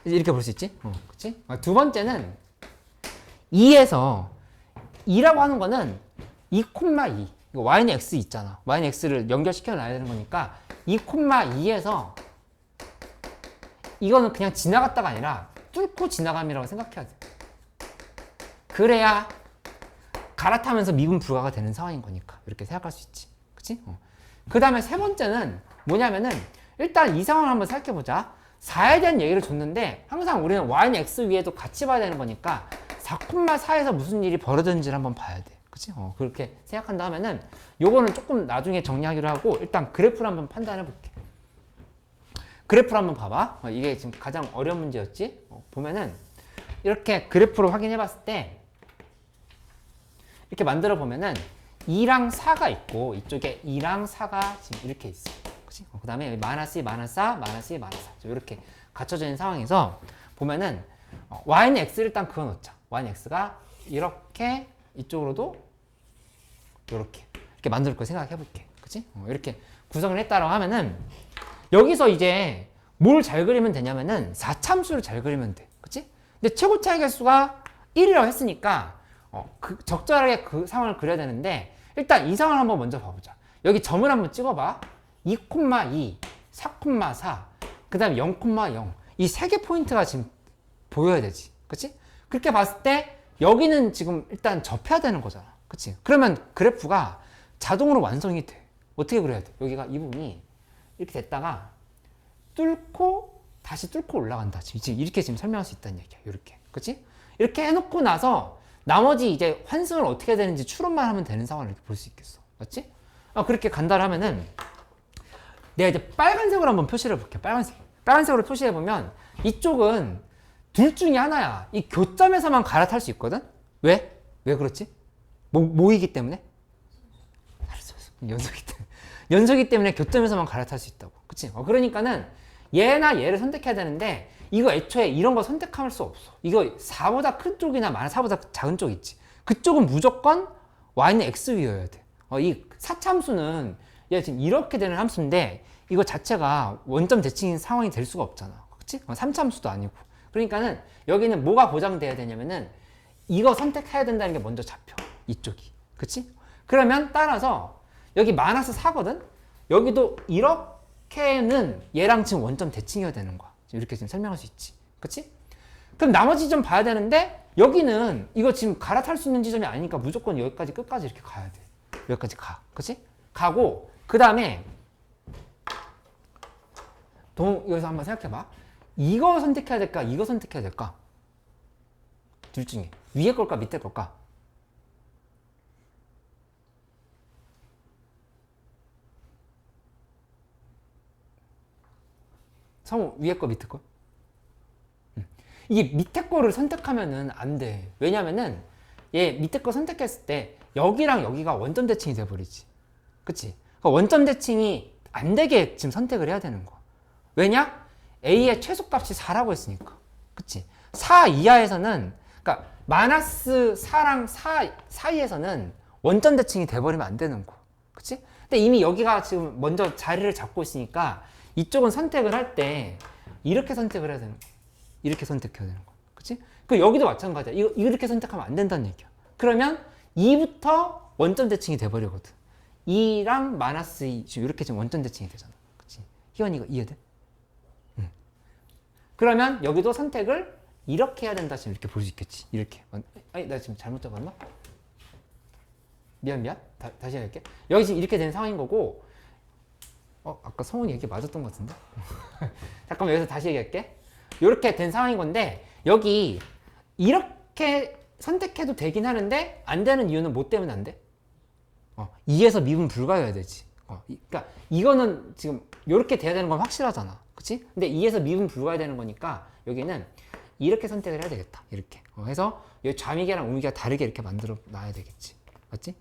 [SPEAKER 1] 이렇게 볼 수 있지? 그치? 두 번째는 2에서 2라고 하는 거는 2, 2. y는 x 있잖아. y는 x를 연결시켜 놔야 되는 거니까 2, 2에서 이거는 그냥 지나갔다가 아니라 뚫고 지나감이라고 생각해야 돼. 그래야 갈아타면서 미분 불가가 되는 상황인 거니까 이렇게 생각할 수 있지. 그치? 그 다음에 세 번째는 뭐냐면은 일단 이 상황을 한번 생각해보자. 4에 대한 얘기를 줬는데 항상 우리는 y는 x 위에도 같이 봐야 되는 거니까 4,4에서 무슨 일이 벌어졌는지를 한번 봐야 돼. 그치? 그렇게 생각한다 하면은 요거는 조금 나중에 정리하기로 하고 일단 그래프를 한번 판단해 볼게. 그래프를 한번 봐봐. 이게 지금 가장 어려운 문제였지? 보면은 이렇게 그래프로 확인해 봤을 때 이렇게 만들어 보면은 2랑 4가 있고 이쪽에 2랑 4가 지금 이렇게 있어. 그치? 그 다음에 마이너스 2, 마이너스 4, 마이너스 2, 마이너스 4 이렇게 갖춰져 있는 상황에서 보면은 y는 x를 일단 그어 놓자. y는 x가 이렇게 이쪽으로도 이렇게 만들 거 생각해 볼게. 그치? 이렇게 구성을 했다라고 하면은 여기서 이제 뭘 잘 그리면 되냐면은 4참수를 잘 그리면 돼. 그치? 근데 최고 차이 개수가 1이라고 했으니까 적절하게 그 상황을 그려야 되는데 일단 이 상황을 한번 먼저 봐보자. 여기 점을 한번 찍어봐. 2,2, 4,4, 그 다음에 0,0. 이 세 개 포인트가 지금 보여야 되지. 그치? 그렇게 봤을 때 여기는 지금 일단 접해야 되는 거잖아. 그치? 그러면 그래프가 자동으로 완성이 돼. 어떻게 그려야 돼? 여기가 이 부분이 이렇게 됐다가 뚫고 다시 뚫고 올라간다. 지금 이렇게 지금 설명할 수 있다는 얘기야. 이렇게. 그치? 이렇게 해놓고 나서 나머지 이제 환승을 어떻게 해야 되는지 추론만 하면 되는 상황을 이렇게 볼 수 있겠어. 맞지? 그렇게 간다를 하면은 내가 이제 빨간색으로 한번 표시를 해볼게. 빨간색으로 표시해보면 이쪽은 둘 중에 하나야. 이 교점에서만 갈아탈 수 있거든? 왜? 왜 그렇지? 모이기 때문에? 알았어. 연속이기 때문에. 연속이기 때문에 교점에서만 갈아탈 수 있다고. 그치? 그러니까는 얘나 얘를 선택해야 되는데 이거 애초에 이런 거 선택할 수 없어. 이거 4보다 큰 쪽이나 마이너스 4보다 작은 쪽 있지. 그쪽은 무조건 y는 x 위여야 돼. 이 4참수는 얘 지금 이렇게 되는 함수인데 이거 자체가 원점 대칭인 상황이 될 수가 없잖아. 그치? 3참수도 아니고. 그러니까는 여기는 뭐가 보장돼야 되냐면은 이거 선택해야 된다는 게 먼저 잡혀. 이쪽이. 그치? 그러면 따라서 여기 마이너스 4거든? 여기도 이렇게는 얘랑 지금 원점 대칭이어야 되는 거야. 이렇게 지금 설명할 수 있지. 그치? 그럼 나머지 좀 봐야 되는데 여기는 이거 지금 갈아탈 수 있는 지점이 아니니까 무조건 여기까지 끝까지 이렇게 가야 돼. 여기까지 가. 그치? 가고 그 다음에 여기서 한번 생각해봐. 이거 선택해야 될까? 이거 선택해야 될까? 둘 중에 위에 걸까? 밑에 걸까? 성우 위에 거 밑에 거? 이게 밑에 거를 선택하면은 안 돼. 왜냐면은 얘 밑에 거 선택했을 때 여기랑 여기가 원점 대칭이 돼버리지. 그치? 그러니까 원점 대칭이 안 되게 지금 선택을 해야 되는 거야. 왜냐? A의 최소값이 4라고 했으니까. 그치? 4 이하에서는, 그러니까 마이너스 4랑 4 사이에서는 원점 대칭이 돼버리면 안 되는 거. 그치? 근데 이미 여기가 지금 먼저 자리를 잡고 있으니까 이쪽은 선택을 할 때 이렇게 선택을 해야 되는 거. 이렇게 선택해야 되는 거. 그치? 그 여기도 마찬가지야. 이렇게 선택하면 안 된다는 얘기야. 그러면 2부터 원점 대칭이 돼버리거든. 2랑 마이너스 2 지금 이렇게 지금 원점 대칭이 되잖아. 그치? 희원이 이거 이해돼? 그러면 여기도 선택을 이렇게 해야 된다. 지금 이렇게 볼 수 있겠지. 이렇게. 아니, 나 지금 잘못 적었나? 미안. 다시 할게. 여기 지금 이렇게 된 상황인 거고, 아까 성훈이 얘기 맞았던 것 같은데? 잠깐만, 여기서 다시 얘기할게. 이렇게 된 상황인 건데, 여기 이렇게 선택해도 되긴 하는데, 안 되는 이유는 뭐 때문에 안 돼? 2에서 미분 불가여야 되지. 그러니까 이거는 지금 이렇게 돼야 되는 건 확실하잖아. 그치? 근데 2에서 미분 불가해야 되는 거니까 여기는 이렇게 선택을 해야 되겠다. 이렇게. 해서 이 좌미계랑 우미계가 다르게 이렇게 만들어 놔야 되겠지. 맞지?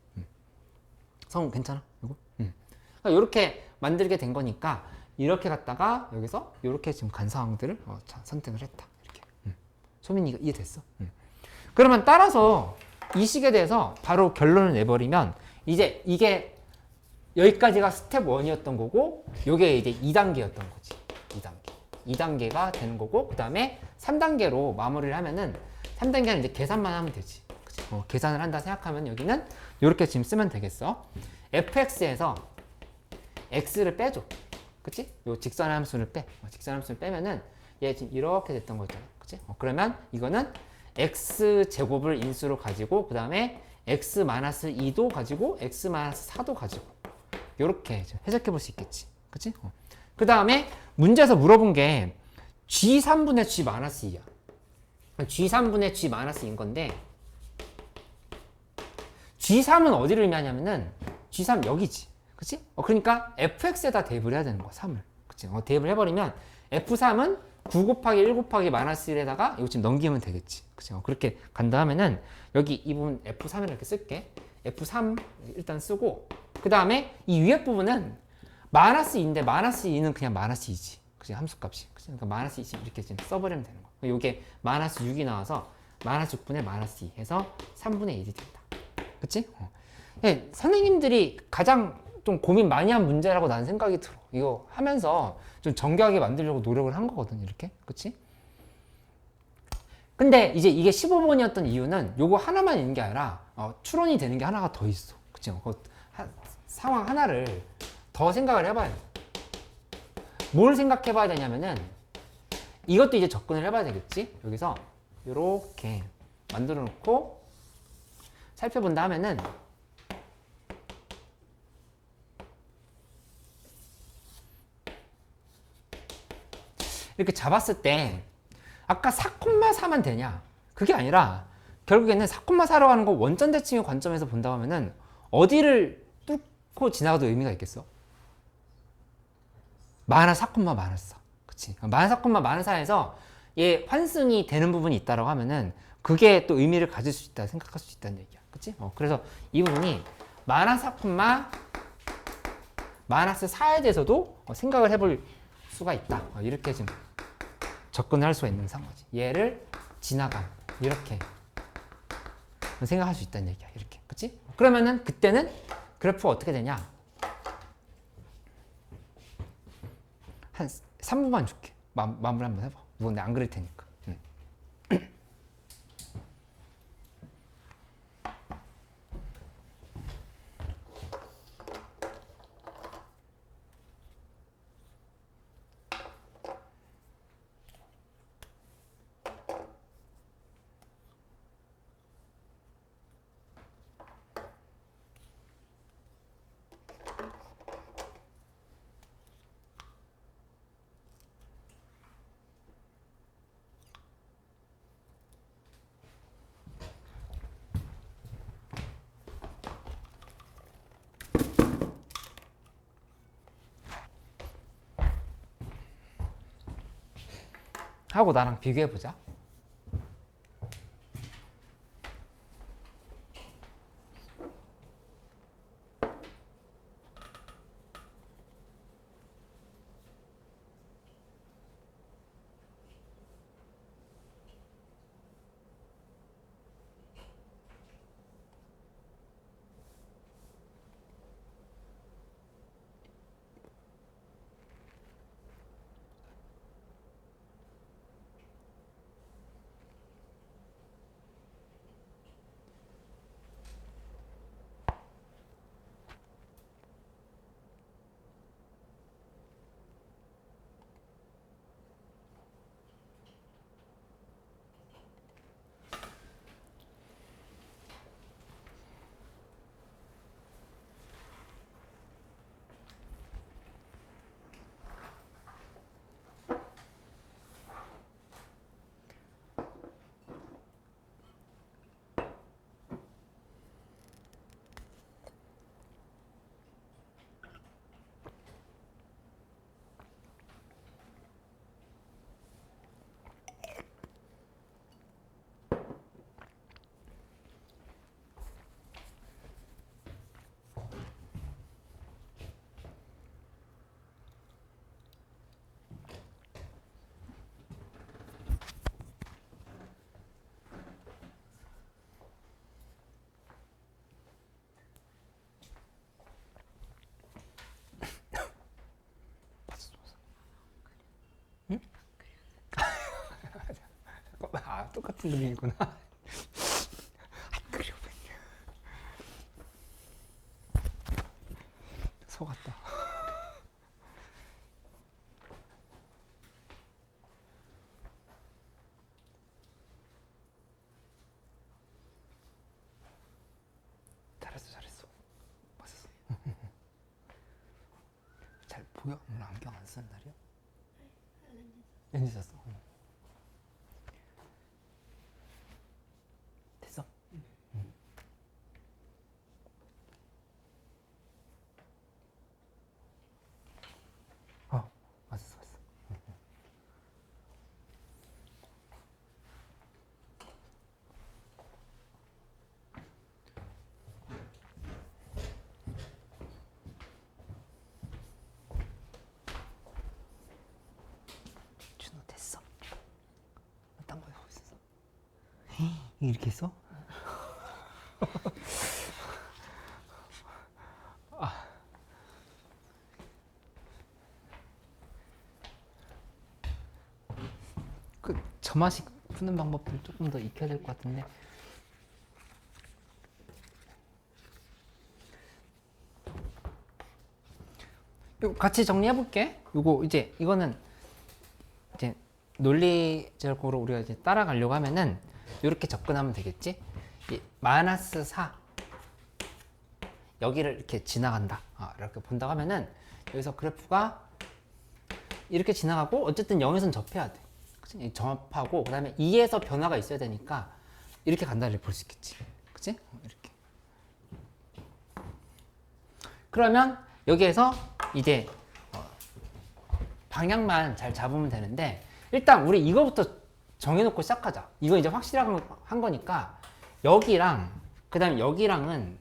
[SPEAKER 1] 성우 괜찮아? 이거? 그러니까 이렇게 만들게 된 거니까 이렇게 갔다가 여기서 이렇게 지금 간 상황들을 선택을 했다. 이렇게. 소민이가 이해됐어? 그러면 따라서 이 식에 대해서 바로 결론을 내버리면 이제 이게 여기까지가 스텝 1이었던 거고 요게 이제 2단계였던 거지. 2단계가 되는 거고 그 다음에 3단계로 마무리를 하면은 3단계는 이제 계산만 하면 되지. 그치? 계산을 한다 생각하면 여기는 이렇게 지금 쓰면 되겠어. fx에서 x를 빼줘. 그치? 요 직선 함수를 빼. 직선 함수를 빼면은 얘 지금 이렇게 됐던 거잖아. 그치? 그러면 이거는 x 제곱을 인수로 가지고 그 다음에 x-2도 가지고 x-4도 가지고 요렇게 해석해 볼 수 있겠지. 그치? 그 다음에 문제에서 물어본 게 g3분의 g-2야. g3분의 g-2인 건데 g3은 어디를 의미하냐면은 g3 여기지. 그치? 그러니까 fx에다 대입을 해야 되는 거야. 3을. 그치? 대입을 해버리면 f3은 9 곱하기 1 곱하기 마이너스 1에다가 이거 지금 넘기면 되겠지. 그치? 그렇게 간다 하면은 여기 이 부분 f3을 이렇게 쓸게. f3 일단 쓰고 그 다음에 이 위에 부분은 마이너스 2인데 마이너스 2는 그냥 마이너스 2지. 그치? 함수값이. 그치? 그러니까 마이너스 2 이렇게 지금 써버리면 되는 거야. 요게 마이너스 6이 나와서 마이너스 6분의 마이너스 2 해서 3분의 1이 된다. 그치? 네, 선생님들이 가장 좀 고민 많이 한 문제라고 나는 생각이 들어. 이거 하면서 좀 정교하게 만들려고 노력을 한 거거든, 이렇게. 그치? 근데 이제 이게 15번이었던 이유는 요거 하나만 있는 게 아니라 추론이 되는 게 하나가 더 있어. 그치? 상황 하나를 더 생각을 해봐야 돼. 뭘 생각해 봐야 되냐면은 이것도 이제 접근을 해봐야 되겠지? 여기서 요렇게 만들어 놓고 살펴본다 하면은 이렇게 잡았을 때 아까 4,4만 되냐? 그게 아니라 결국에는 4,4로 가는 거 원점 대칭의 관점에서 본다고 하면은 어디를 뚫고 지나가도 의미가 있겠어? 마이너스 4, 마이너스 4. 그치? 마이너스 4, 마이너스 4에서 얘 환승이 되는 부분이 있다고 하면은 그게 또 의미를 가질 수 있다 생각할 수 있다는 얘기야. 그치? 그래서 이 부분이 마이너스 4, 마이너스 4에 대해서도 생각을 해볼 수가 있다. 이렇게 지금 접근을 할 수가 있는 상황이지. 얘를 지나간 이렇게 생각할 수 있다는 얘기야. 이렇게. 그치? 그러면은 그때는 그래프가 어떻게 되냐? 한 3분만 줄게. 마무리 한번 해봐. 뭐 내가 안 그릴 테니까. 하고 나랑 비교해보자. 똑같은 그림이구나. 아, 그려. 속았다. 잘했어, 잘했어. 맞았어. 잘 보여? 오늘 안경 안 쓰는 날이야? 렌즈 썼어. 됐어? 어, 맞았어, 맞았어. 준호 됐어. 딴 거 하고 있었어. 이렇게 써? 그 점화식 푸는 방법들 조금 더 익혀야 될 것 같은데. 이거 같이 정리해 볼게. 요거 이제 이거는 이제 논리적으로 우리가 이제 따라가려고 하면은 이렇게 접근하면 되겠지. 이 마이너스 4 여기를 이렇게 지나간다. 이렇게 본다고 하면은 여기서 그래프가 이렇게 지나가고 어쨌든 0에선 접해야 돼. 그치? 접하고 그다음에 2에서 변화가 있어야 되니까 이렇게 간다를 볼 수 있겠지. 그치? 이렇게. 그러면 여기에서 이제 방향만 잘 잡으면 되는데 일단 우리 이거부터 정해놓고 시작하자. 이거 이제 확실한 한 거니까 여기랑 그 다음에 여기랑은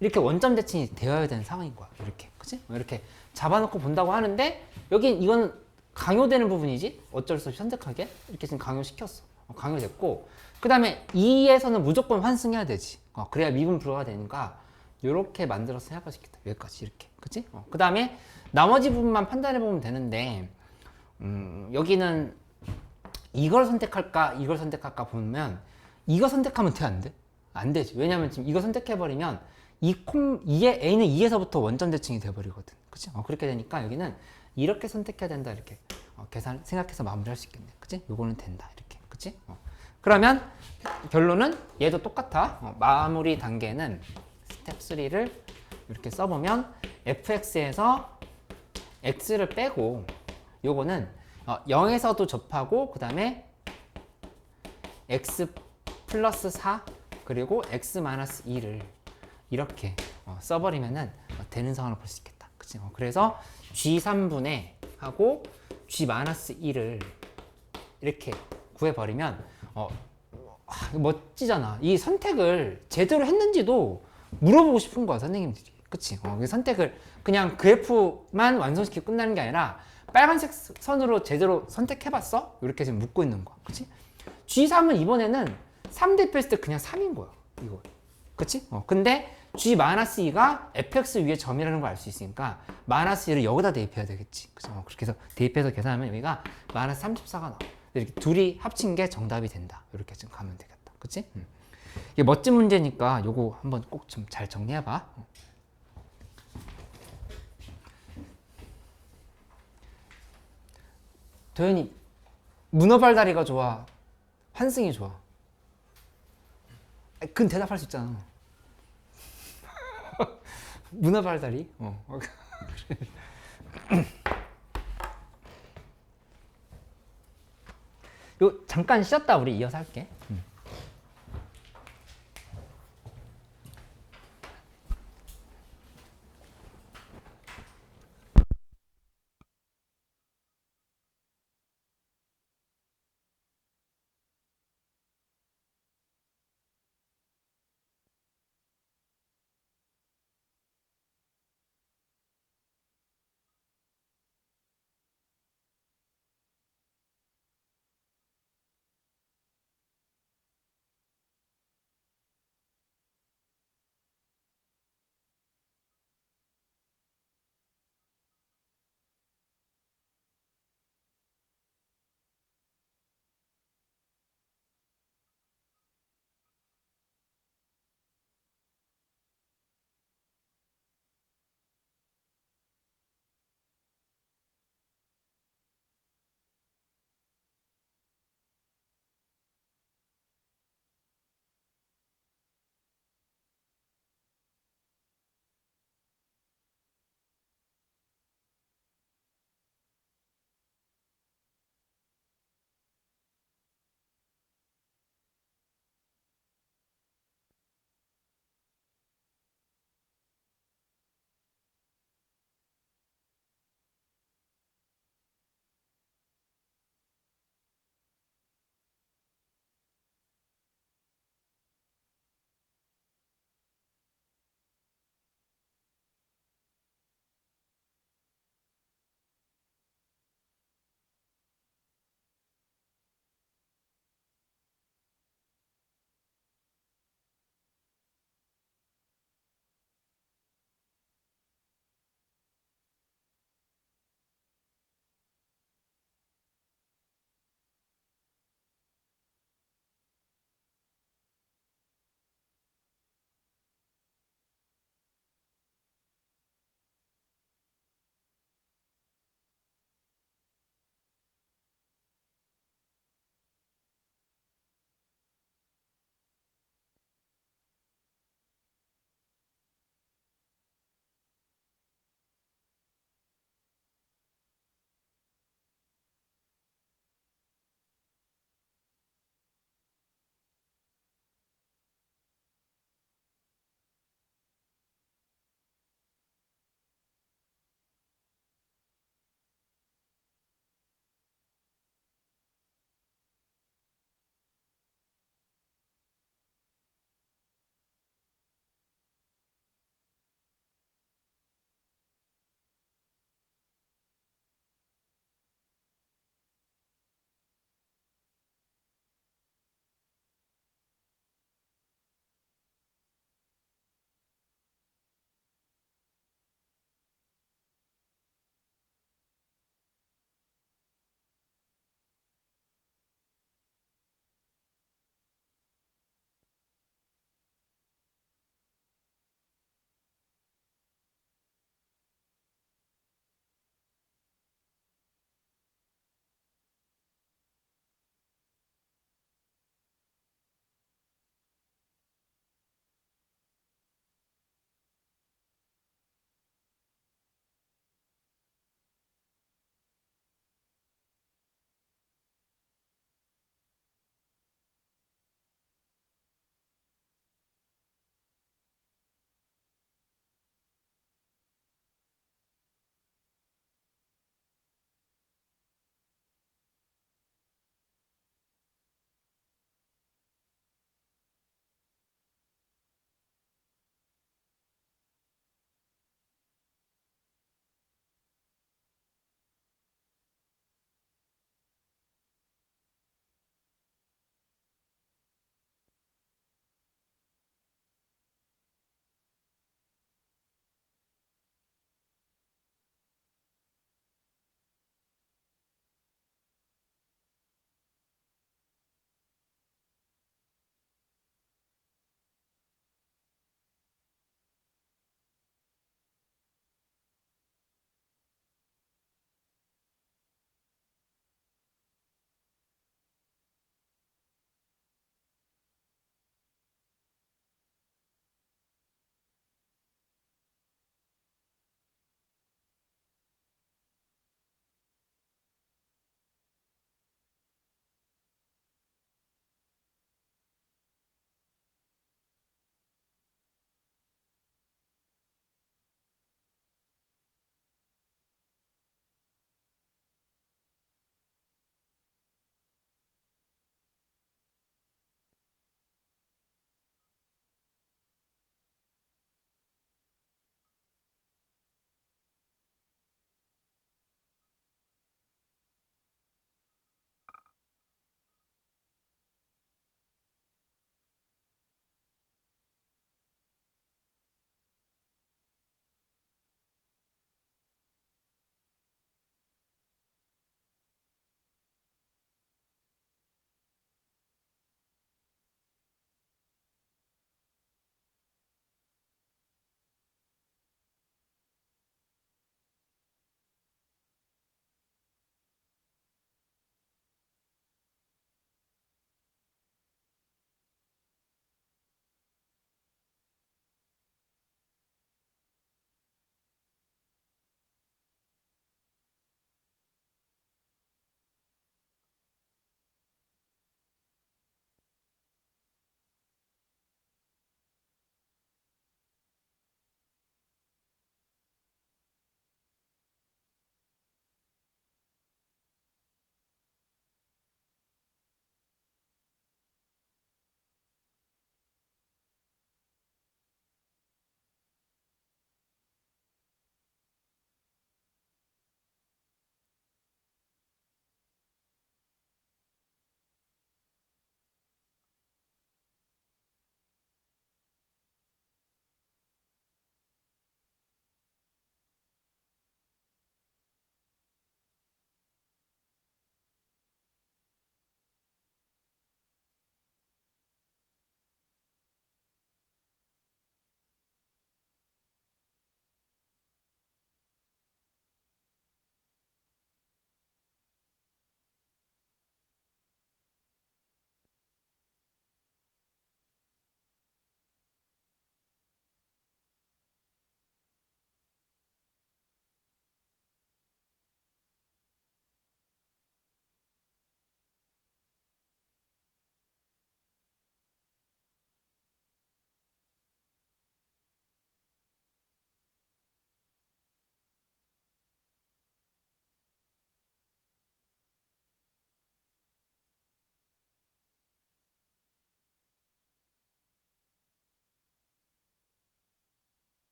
[SPEAKER 1] 이렇게 원점 대칭이 되어야 되는 상황인 거야. 이렇게, 그치? 이렇게 잡아놓고 본다고 하는데 여기 이건 강요되는 부분이지. 어쩔 수 없이 선택하게 이렇게 지금 강요시켰어. 강요됐고 그 다음에 2에서는 무조건 환승해야 되지. 그래야 미분 불가가 되니까 이렇게 만들어서 해볼 수 있겠다. 여기까지 이렇게, 그치? 그 다음에 나머지 부분만 판단해 보면 되는데 여기는 이걸 선택할까 이걸 선택할까 보면 이거 선택하면 돼, 안 돼? 안 되지. 왜냐면 지금 이거 선택해버리면 이의 A는 2에서부터 원점 대칭이 돼버리거든. 그치? 그렇게 되니까 여기는 이렇게 선택해야 된다. 이렇게 계산 생각해서 마무리할 수 있겠네. 그치? 요거는 된다. 이렇게. 그치? 그러면 결론은 얘도 똑같아. 마무리 단계는 스텝 3를 이렇게 써보면 fx에서 x를 빼고 요거는 0에서도 접하고 그 다음에 x 플러스 4 그리고 x 마이너스 2를 이렇게 써버리면은 되는 상황을 볼 수 있겠다. 그치? 그래서 g3분의 하고 g 마이너스 2를 이렇게 구해버리면 멋지잖아. 이 선택을 제대로 했는지도 물어보고 싶은 거야, 선생님들이. 그치? 이 선택을 그냥 그래프만 완성시키고 끝나는 게 아니라 빨간색 선으로 제대로 선택해봤어? 이렇게 지금 묻고 있는 거야. 그치? G3은 이번에는 3 대표했을 때 그냥 3인 거야. 이거. 그치? 근데 G-2가 fx 위에 점이라는 걸 알 수 있으니까 마이너스 2를 여기다 대입해야 되겠지. 그죠? 그렇게 해서 대입해서 계산하면 여기가 마이너스 34가 나와. 이렇게 둘이 합친 게 정답이 된다. 이렇게 좀 가면 되겠다. 그치? 이게 멋진 문제니까 요거 한번 꼭 좀 잘 정리해봐. 도현이 문어발다리가 좋아? 환승이 좋아? 그건 대답할 수 있잖아. 문어발다리? 요 잠깐 쉬었다 우리 이어서 할게.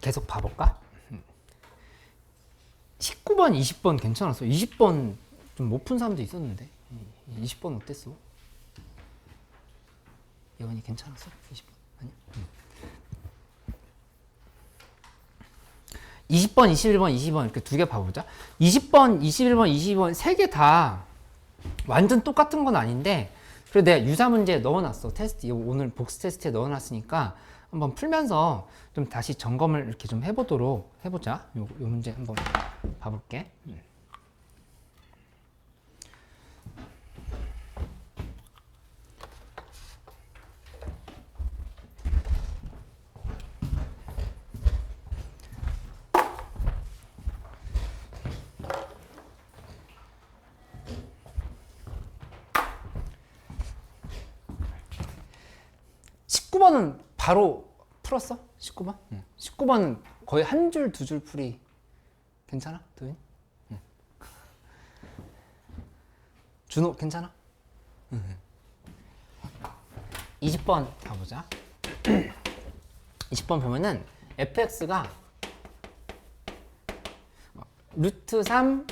[SPEAKER 1] 계속 봐볼까? 19번, 20번 괜찮았어. 20번 좀 못 푼 사람도 있었는데 20번 어땠어? 예원이 괜찮았어? 20번 아니야? 20번, 21번, 22번 이렇게 두 개 봐보자. 20번, 21번, 22번 세 개 다 완전 똑같은 건 아닌데 그래도 내가 유사 문제 넣어놨어. 테스트 오늘 복수 테스트에 넣어놨으니까 한번 풀면서 좀 다시 점검을 이렇게 좀 해보도록 해보자. 요 문제 한번 봐볼게. 19번은 바로 풀었어? 19번? 19번은 거의 한 줄, 두 줄 풀이 괜찮아? 도윤? 준호 괜찮아? 20번 가보자. 20번 보면은 fx가 루트 3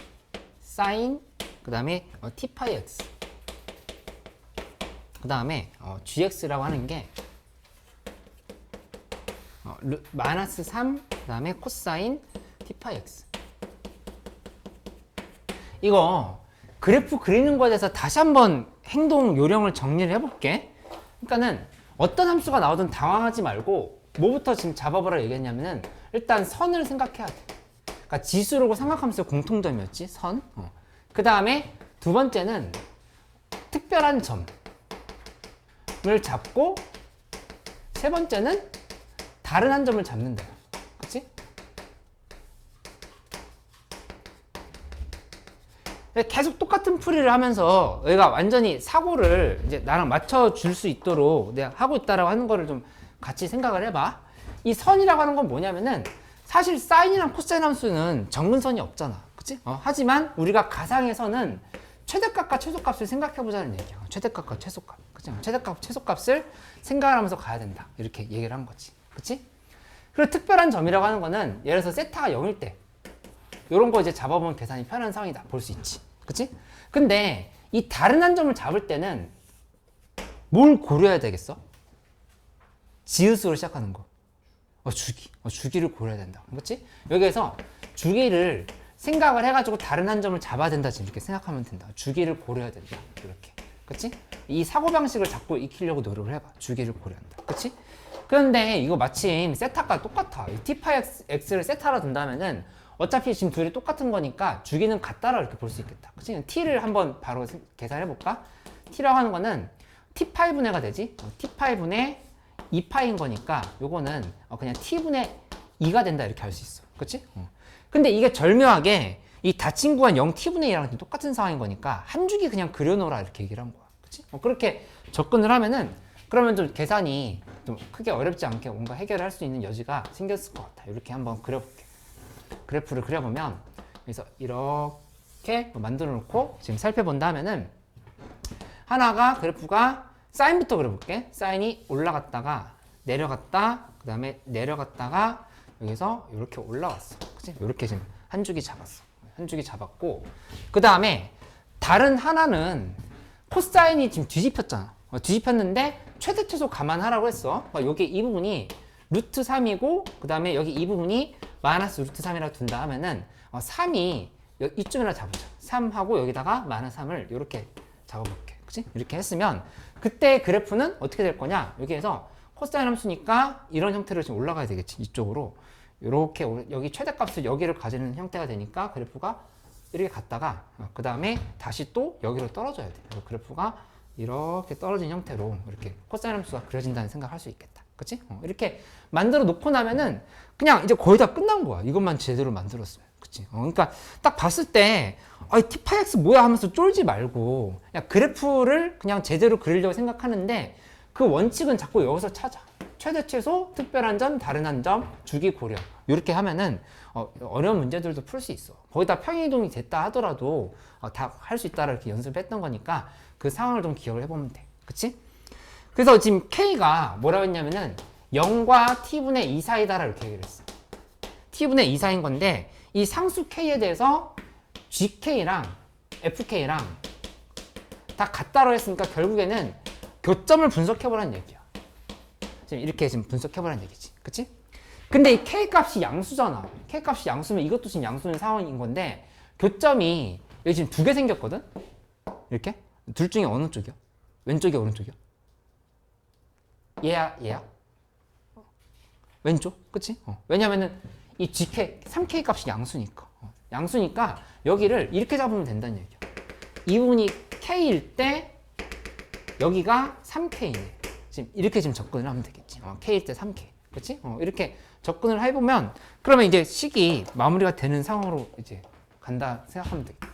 [SPEAKER 1] 사인 그 다음에 t 파이 x 그 다음에 gx라고 하는 게 마이너스 3 그 다음에 코사인 t 파이 x. 이거 그래프 그리는 거에 대해서 다시 한번 행동 요령을 정리를 해볼게. 그러니까는 어떤 함수가 나오든 당황하지 말고 뭐부터 지금 잡아보라 얘기했냐면은 일단 선을 생각해야 돼. 그러니까 지수라고 삼각함수의 공통점이었지, 선. 그 다음에 두 번째는 특별한 점을 잡고 세 번째는 다른 한 점을 잡는다. 그치? 계속 똑같은 풀이를 하면서 얘가 완전히 사고를 이제 나랑 맞춰줄 수 있도록 내가 하고 있다라고 하는 거를 좀 같이 생각을 해봐. 이 선이라고 하는 건 뭐냐면은 사실 사인이랑 코사인 함수는 정근선이 없잖아. 그치? 하지만 우리가 가상의 선은 최대값과 최소값을 생각해보자는 얘기야. 최대값과 최소값. 그치? 최대값, 최소값을 생각을 하면서 가야 된다. 이렇게 얘기를 한 거지. 그치? 그리고 특별한 점이라고 하는 거는 예를 들어서 세타가 0일 때 이런 거 이제 잡아보면 계산이 편한 상황이다. 볼 수 있지. 그치? 근데 이 다른 한 점을 잡을 때는 뭘 고려해야 되겠어? 지읒으로 시작하는 거. 주기. 주기를 고려해야 된다. 그렇지? 여기에서 주기를 생각을 해가지고 다른 한 점을 잡아야 된다. 이렇게 생각하면 된다. 주기를 고려해야 된다. 이렇게. 그렇지? 이 사고방식을 자꾸 익히려고 노력을 해봐. 주기를 고려한다. 그렇지? 그런데 이거 마침 세타가 똑같아. 이 t 파이 x를 세타로 둔다면은 어차피 지금 둘이 똑같은 거니까 주기는 같다라고 이렇게 볼 수 있겠다. 그치? t를 한번 바로 계산해 볼까? t라고 하는 거는 t 파이 분의가 되지? t 파이 분의 2파이인 거니까 요거는 그냥 t분의 2가 된다 이렇게 할 수 있어. 그치? 근데 이게 절묘하게 이 닫힌 구간 0t분의 2랑 똑같은 상황인 거니까 한 주기 그냥 그려놓으라 이렇게 얘기를 한 거야. 그치? 그렇게 접근을 하면은 그러면 좀 계산이 좀 크게 어렵지 않게 뭔가 해결을 할 수 있는 여지가 생겼을 것 같아. 이렇게 한번 그려볼게. 그래프를 그려보면 그래서 이렇게 만들어 놓고 지금 살펴본다 하면은 하나가 그래프가 사인부터 그려볼게. 사인이 올라갔다가 내려갔다 그 다음에 내려갔다가 여기서 이렇게 올라왔어. 그치? 이렇게 지금 한 주기 잡았어. 한 주기 잡았고 그 다음에 다른 하나는 코사인이 지금 뒤집혔잖아. 뒤집혔는데 최대 최소 감안하라고 했어. 여기 이 부분이 루트 3이고 그 다음에 여기 이 부분이 마이너스 루트 3이라고 둔다 하면은 3이 이쯤이라 잡으자. 3하고 여기다가 마이너스 3을 이렇게 잡아볼게. 그치? 이렇게 했으면 그때 그래프는 어떻게 될 거냐? 여기에서 코사인 함수니까 이런 형태로 지금 올라가야 되겠지. 이쪽으로 이렇게 여기 최대값을 여기를 가지는 형태가 되니까 그래프가 이렇게 갔다가 그 다음에 다시 또 여기로 떨어져야 돼. 그래프가 이렇게 떨어진 형태로 이렇게 코사인 함수가 그려진다는 생각을 할 수 있겠다. 그치? 이렇게 만들어 놓고 나면은 그냥 이제 거의 다 끝난 거야. 이것만 제대로 만들었으면. 그치? 그러니까 딱 봤을 때 t 파이 x 뭐야 하면서 쫄지 말고 그냥 그래프를 그냥 제대로 그리려고 생각하는데 그 원칙은 자꾸 여기서 찾아. 최대 최소, 특별한 점, 다른 한 점, 주기 고려. 이렇게 하면은 어려운 문제들도 풀 수 있어. 거기다 평행이동이 됐다 하더라도 다 할 수 있다라 이렇게 연습했던 거니까 그 상황을 좀 기억을 해보면 돼. 그치? 그래서 지금 K가 뭐라고 했냐면은 0과 T분의 2 사이다라 이렇게 얘기를 했어. t분의 2 사인 건데 이 상수 k에 대해서 gk랑 fk랑 다 같다고 했으니까 결국에는 교점을 분석해보라는 얘기야. 지금 이렇게 지금 분석해보라는 얘기지. 그치? 근데 이 k 값이 양수잖아. k 값이 양수면 이것도 지금 양수는 상황인 건데 교점이 여기 지금 두 개 생겼거든? 이렇게? 둘 중에 어느 쪽이야? 왼쪽이야, 오른쪽이야? 얘야, 얘야? 왼쪽? 그치? 왜냐면은 이 gk, 3k 값이 양수니까. 양수니까 여기를 이렇게 잡으면 된다는 얘기야. 이 부분이 k일 때 여기가 3k네. 지금 이렇게 지금 접근을 하면 되겠지. k일 때 3k. 그치? 이렇게 접근을 해보면 그러면 이제 식이 마무리가 되는 상황으로 이제 간다 생각하면 되겠다.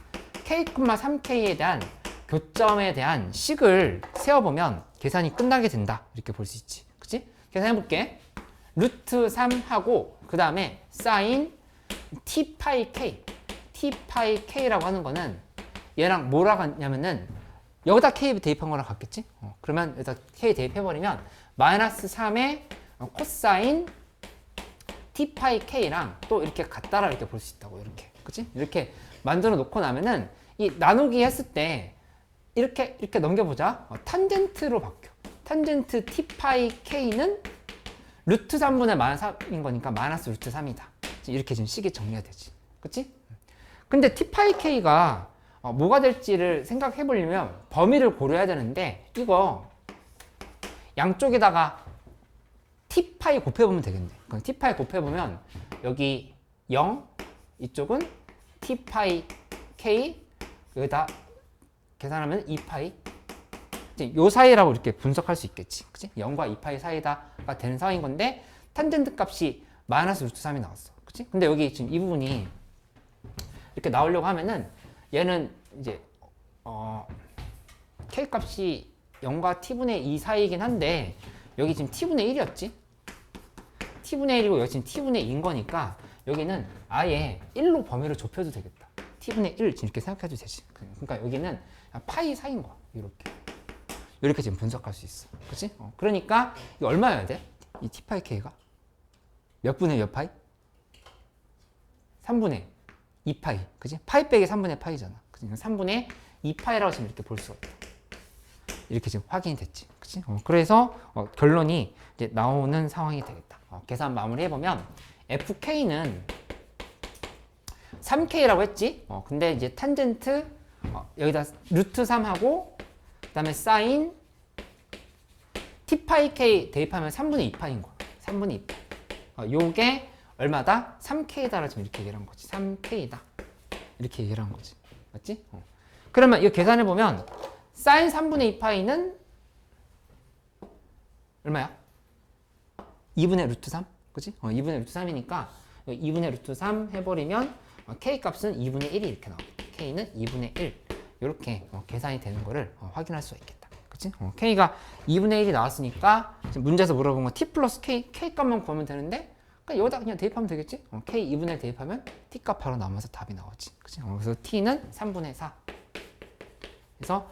[SPEAKER 1] k, 3k에 대한 교점에 대한 식을 세워보면 계산이 끝나게 된다. 이렇게 볼 수 있지. 그치? 계산해볼게. 루트 3하고 그 다음에 사인 t 파이 k. t 파이 k라고 하는 거는 얘랑 뭐라고 하냐면은 여기다 k 대입한 거랑 같겠지? 그러면 여기다 k 대입해버리면 마이너스 3의 코사인 t 파이 k랑 또 이렇게 같다라 이렇게 볼 수 있다고. 이렇게. 그치? 이렇게 만들어 놓고 나면은 이 나누기 했을 때 이렇게 넘겨보자. 탄젠트로 바뀌어. 탄젠트 t 파이 k는 루트 3분의 마이너스 3인 거니까 마이너스 루트 3이다. 이렇게 지금 식이 정리가 되지. 그치? 근데 t 파이 k가 뭐가 될지를 생각해 보려면 범위를 고려해야 되는데 이거 양쪽에다가 t 파이 곱해보면 되겠네. 그럼 t 파이 곱해보면 여기 0, 이쪽은 t 파이 k, 여기다 계산하면 2파이. 요 사이라고 이렇게 분석할 수 있겠지. 그치? 0과 2파이 사이다가 되는 상황인 건데 탄젠트 값이 마이너스 루트 3이 나왔어. 그치? 근데 여기 지금 이 부분이 이렇게 나오려고 하면은 얘는 이제 k 값이 0과 t분의 2 사이이긴 한데 여기 지금 t분의 1이었지? t분의 1이고 여기 지금 t분의 2인 거니까 여기는 아예 1로 범위를 좁혀도 되겠다. t분의 1 이렇게 생각해도 되지. 그러니까 여기는 파이 사이인 거야. 이렇게 지금 분석할 수 있어. 그치? 그러니까 이거 얼마여야 돼? 이 t 파이 k가 몇 분의 몇 파이? 3분의 2파이. 그치? 파이 빼기 3분의 파이잖아. 그치? 3분의 2파이라고 지금 이렇게 볼 수가 있다. 이렇게 지금 확인이 됐지. 그치? 그래서 결론이 이제 나오는 상황이 되겠다. 계산 마무리 해보면 fk는 3k라고 했지? 근데 이제 탄젠트 여기다 루트 3하고 그 다음에 사인 t 파이 k 대입하면 3분의 2파인 거야. 3분의 2파. 요게 얼마다? 3k다라 지금 이렇게 얘기를 한 거지. 3k다. 이렇게 얘기를 한 거지. 맞지? 그러면 이거 계산해 보면 사인 3분의 2파이는 얼마야? 2분의 루트 3? 그치? 2분의 루트 3이니까 2분의 루트 3 해버리면 k 값은 2분의 1이 이렇게 나오겠다. k는 2분의 1 이렇게 계산이 되는 거를 확인할 수가 있겠다. 그치? k가 2분의 1이 나왔으니까 지금 문제에서 물어본 건 t 플러스 k 값만 구하면 되는데 그러니까 여기다 그냥 대입하면 되겠지? k 2분의 1 대입하면 t 값 바로 나오면서 답이 나오지. 그치? 그래서 t는 3분의 4. 그래서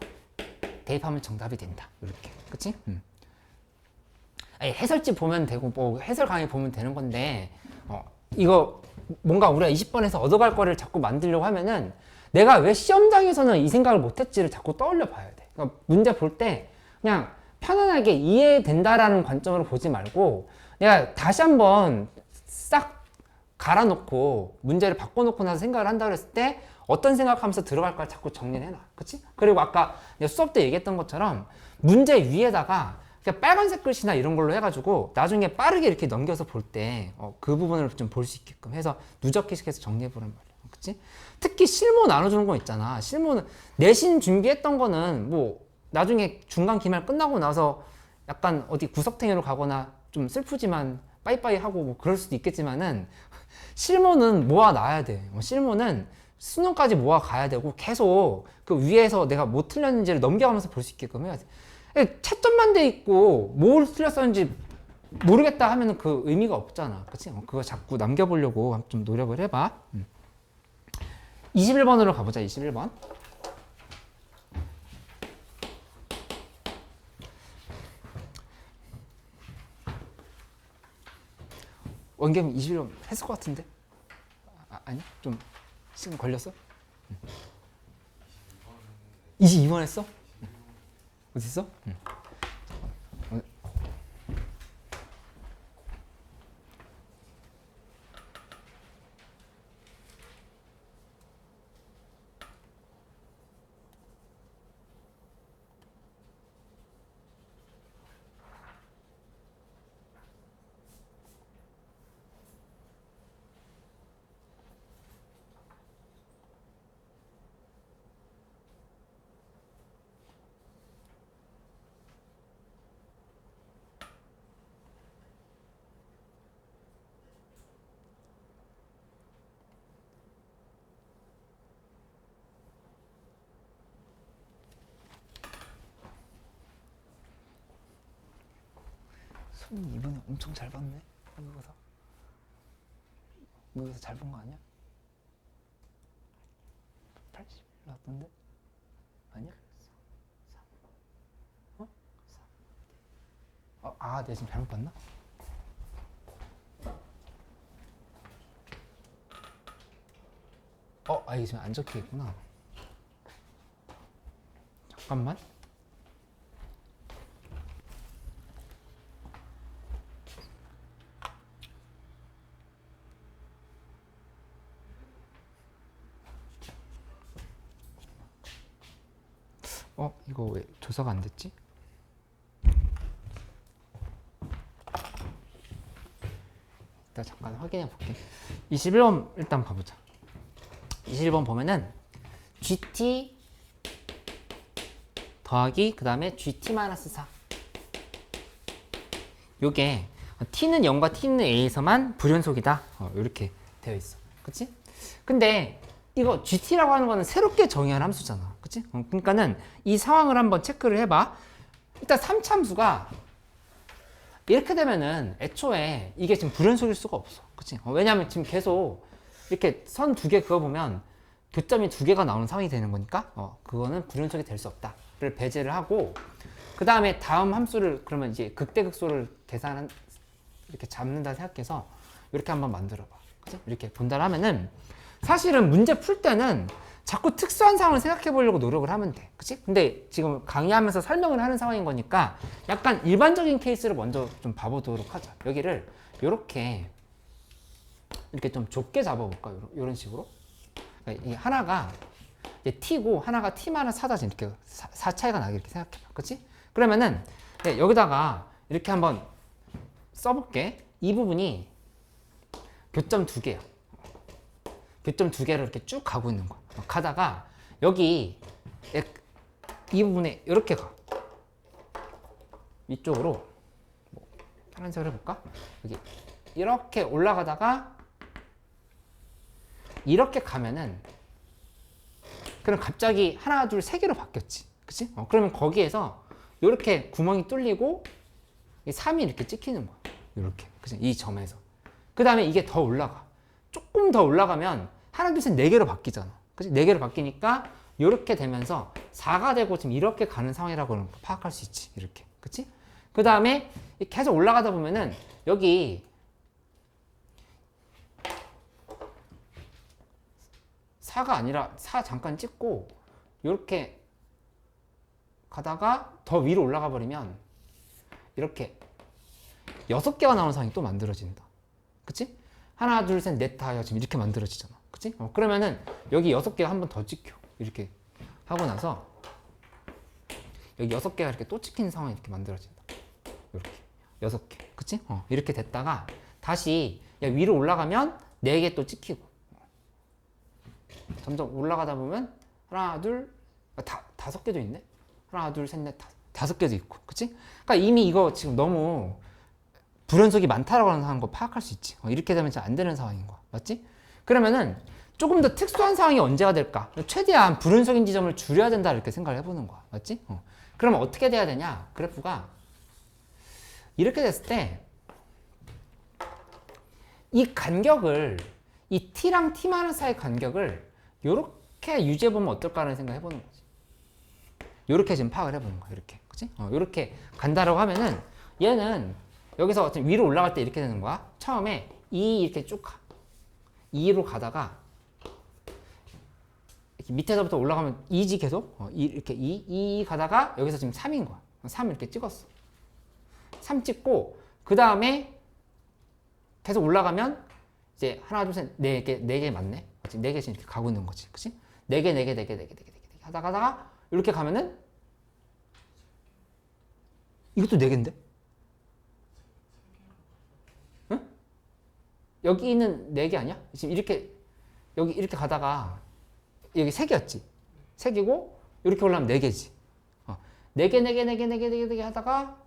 [SPEAKER 1] 대입하면 정답이 된다. 이렇게. 그치? 아니, 해설집 보면 되고 뭐 해설 강의 보면 되는 건데 이거 뭔가 우리가 20번에서 얻어갈 거를 자꾸 만들려고 하면은 내가 왜 시험장에서는 이 생각을 못했지를 자꾸 떠올려 봐야 돼. 그러니까 문제 볼 때 그냥 편안하게 이해된다라는 관점으로 보지 말고 내가 다시 한번 싹 갈아놓고 문제를 바꿔놓고 나서 생각을 한다 그랬을 때 어떤 생각하면서 들어갈까 자꾸 정리를 해놔. 그치? 그리고 아까 수업 때 얘기했던 것처럼 문제 위에다가 그냥 빨간색 글씨나 이런 걸로 해가지고 나중에 빠르게 이렇게 넘겨서 볼 때 그 부분을 좀 볼 수 있게끔 해서 누적해서 정리해보란 말이야. 그치? 특히 실무 나눠주는 거 있잖아. 실무는 내신 준비했던 거는 뭐 나중에 중간 기말 끝나고 나서 약간 어디 구석탱이로 가거나 좀 슬프지만 빠이빠이 하고 뭐 그럴 수도 있겠지만은 실무는 모아놔야 돼. 실무는 수능까지 모아가야 되고 계속 그 위에서 내가 뭐 틀렸는지를 넘겨가면서 볼 수 있게끔 해야 돼. 채점만 돼 있고 뭘 틀렸었는지 모르겠다 하면은 그 의미가 없잖아. 그치? 그거 자꾸 남겨보려고 좀 노력을 해봐. 21번으로 가보자. 21번. 원겸 21번 했을 것 같은데? 아니 좀 시간 걸렸어? 22번 했어? 어디 있어? 손님 이번에 엄청 잘 봤네. 모의고사 잘 본 거 아니야? 80 나왔던데? 아니야? 어? 내가 지금 잘못 봤나? 이게 지금 안 적혀 있구나. 잠깐만. 이거 왜 조사가 안 됐지? 일단 잠깐 확인해 볼게. 21번 일단 봐보자. 21번 보면은 GT 더하기 그 다음에 GT-4 요게 T는 0과 T는 A에서만 불연속이다 이렇게 되어 있어. 그치? 근데 이거 GT라고 하는 거는 새롭게 정의한 함수잖아. 그치? 그러니까는 이 상황을 한번 체크를 해봐. 일단 3참수가 이렇게 되면은 애초에 이게 지금 불연속일 수가 없어. 그치? 왜냐면 지금 계속 이렇게 선 두 개 그어보면 교점이 두 개가 나오는 상황이 되는 거니까 그거는 불연속이 될 수 없다를 배제를 하고 그 다음에 다음 함수를 그러면 이제 극대극소를 계산한 이렇게 잡는다 생각해서 이렇게 한번 만들어봐. 그치? 이렇게 본다 하면은 사실은 문제 풀 때는 자꾸 특수한 상황을 생각해 보려고 노력을 하면 돼. 그치? 근데 지금 강의하면서 설명을 하는 상황인 거니까 약간 일반적인 케이스를 먼저 좀 봐보도록 하자. 여기를 이렇게 좀 좁게 잡아볼까? 이런 식으로. 그러니까 이 하나가 t고 하나가 t-4다 이렇게 4 차이가 나게 이렇게 생각해봐. 그치? 그러면은 여기다가 이렇게 한번 써볼게. 이 부분이 교점 두 개야. 교점 두 개를 이렇게 쭉 가고 있는 거야. 가다가 여기 이 부분에 이렇게 가. 위쪽으로 파란색으로 해볼까? 여기 이렇게 올라가다가 이렇게 가면은 그럼 갑자기 하나 둘 세 개로 바뀌었지. 그치? 그러면 거기에서 이렇게 구멍이 뚫리고 3이 이렇게 찍히는 거야. 이렇게. 그치? 이 점에서. 그 다음에 이게 더 올라가. 조금 더 올라가면 하나 둘 셋 네 개로 바뀌잖아. 그치? 네 개로 바뀌니까 이렇게 되면서 4가 되고 지금 이렇게 가는 상황이라고 파악할 수 있지. 이렇게. 그치? 그 다음에 계속 올라가다 보면은 여기 4가 아니라 4 잠깐 찍고 이렇게 가다가 더 위로 올라가 버리면 이렇게 6개가 나오는 상황이 또 만들어진다. 그치? 하나, 둘, 셋, 넷 다 지금 이렇게 만들어지잖아. 그치? 그러면은 여기 6개가 한 번 더 찍혀. 이렇게 하고 나서 여기 6개가 이렇게 또 찍히는 상황이 이렇게 만들어진다. 이렇게 6개. 그치? 이렇게 됐다가 다시 위로 올라가면 4개 또 찍히고 점점 올라가다 보면 하나, 둘, 5개도 있네? 하나, 둘, 셋, 넷, 5개도 있고. 그치? 그러니까 이미 이거 지금 너무 불연속이 많다라고 하는 거 파악할 수 있지. 이렇게 되면 안 되는 상황인 거야. 맞지? 그러면은 조금 더 특수한 상황이 언제가 될까? 최대한 불연속인 지점을 줄여야 된다 이렇게 생각을 해보는 거야. 맞지? 그러면 어떻게 돼야 되냐? 그래프가 이렇게 됐을 때 이 간격을 이 t랑 t 사이 간격을 이렇게 유지해보면 어떨까라는 생각 해보는 거지. 이렇게 지금 파악을 해보는 거야. 이렇게. 그치? 이렇게 간다라고 하면은 얘는 여기서 위로 올라갈 때 이렇게 되는 거야. 처음에 이렇게 쭉 가. 2로 가다가 이렇게 밑에서부터 올라가면 2지 계속 이렇게 2 가다가 여기서 지금 3인 거야. 3 이렇게 찍었어. 3 찍고 그 다음에 계속 올라가면 이제 하나 둘 셋 네 개 맞네. 그치? 4개씩 이렇게 가고 있는 거지. 그치? 4개 하다가 이렇게 가면은 이것도 4개인데? 응? 여기 있는 4개 아니야? 지금 이렇게 여기 이렇게 가다가 여기 3개였지. 3개고 이렇게 올라가면 4개지. 4개 하다가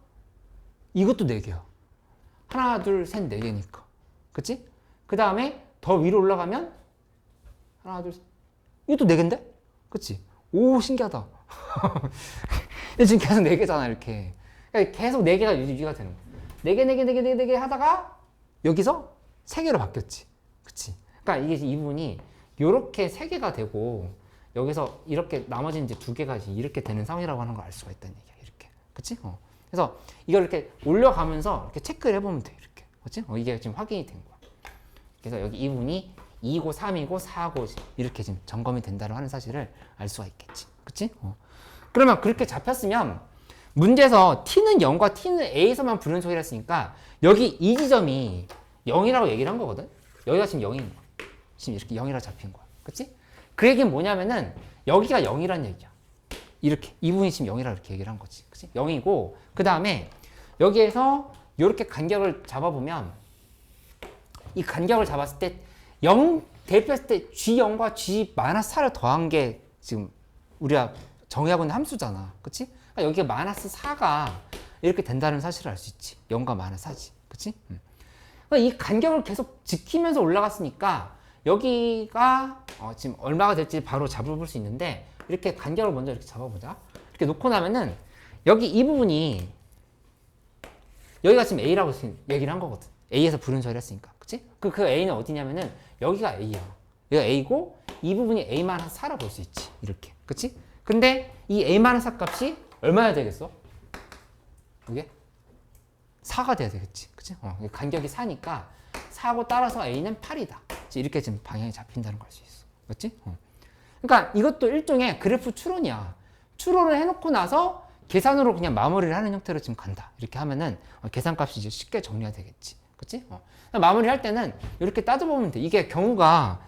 [SPEAKER 1] 이것도 4개야. 하나, 둘, 셋, 4개니까. 그치? 그 다음에 더 위로 올라가면 하나, 둘, 셋. 이것도 4개인데? 그치? 오, 신기하다. 지금 계속 4개잖아, 이렇게. 그러니까 계속 4개가 유지가 되는 거야. 4개 하다가 여기서 3개로 바뀌었지. 그치? 그러니까 이게 이 부분이 요렇게 3개가 되고 여기서 이렇게 나머지는 이제 2개가 이렇게 되는 상황이라고 하는 걸 알 수가 있다는 얘기야. 이렇게. 그치? 그래서 이걸 이렇게 올려가면서 이렇게 체크를 해보면 돼. 이렇게. 그치? 이게 지금 확인이 된 거야. 그래서 여기 이 부분이 2고 3이고 4고 이렇게 지금 점검이 된다고 하는 사실을 알 수가 있겠지. 그치? 그러면 그렇게 잡혔으면 문제에서 t는 0과 t는 a에서만 불연속이라 했으니까 여기 이 지점이 0이라고 얘기를 한 거거든? 여기가 지금 0인 거야. 지금 이렇게 0이라고 잡힌 거야. 그치? 그 얘기는 뭐냐면은 여기가 0이란 얘기야. 이렇게. 이 부분이 지금 0이라고 이렇게 얘기를 한 거지. 그치? 0이고, 그 다음에 여기에서 이렇게 간격을 잡아보면 이 간격을 잡았을 때 0 대입했을 때 G0과 G-4를 더한 게 지금 우리가 정의하고 있는 함수잖아. 그치? 그러니까 여기가 마이너스 4가 이렇게 된다는 사실을 알 수 있지. 0과 마이너스 4지. 그치? 그러니까 이 간격을 계속 지키면서 올라갔으니까 여기가 지금 얼마가 될지 바로 잡아볼 수 있는데 이렇게 간격을 먼저 이렇게 잡아보자. 이렇게 놓고 나면은 여기 이 부분이 여기가 지금 A라고 얘기를 한 거거든. A에서 불연속을 했으니까. 그치? 그 A는 어디냐면은 여기가 A야. 여기가 A고 이 부분이 A-4라고 볼 수 있지. 이렇게. 그치? 근데 이 A-4 값이 얼마나 되겠어? 이게? 4가 돼야 되겠지. 그치? 간격이 4니까 4고 따라서 A는 8이다. 이렇게 지금 방향이 잡힌다는 걸 알 수 있어. 맞지? 그러니까 이것도 일종의 그래프 추론이야. 추론을 해놓고 나서 계산으로 그냥 마무리를 하는 형태로 지금 간다. 이렇게 하면은 계산값이 이제 쉽게 정리가 되겠지. 그치? 마무리할 때는 이렇게 따져보면 돼. 이게 경우가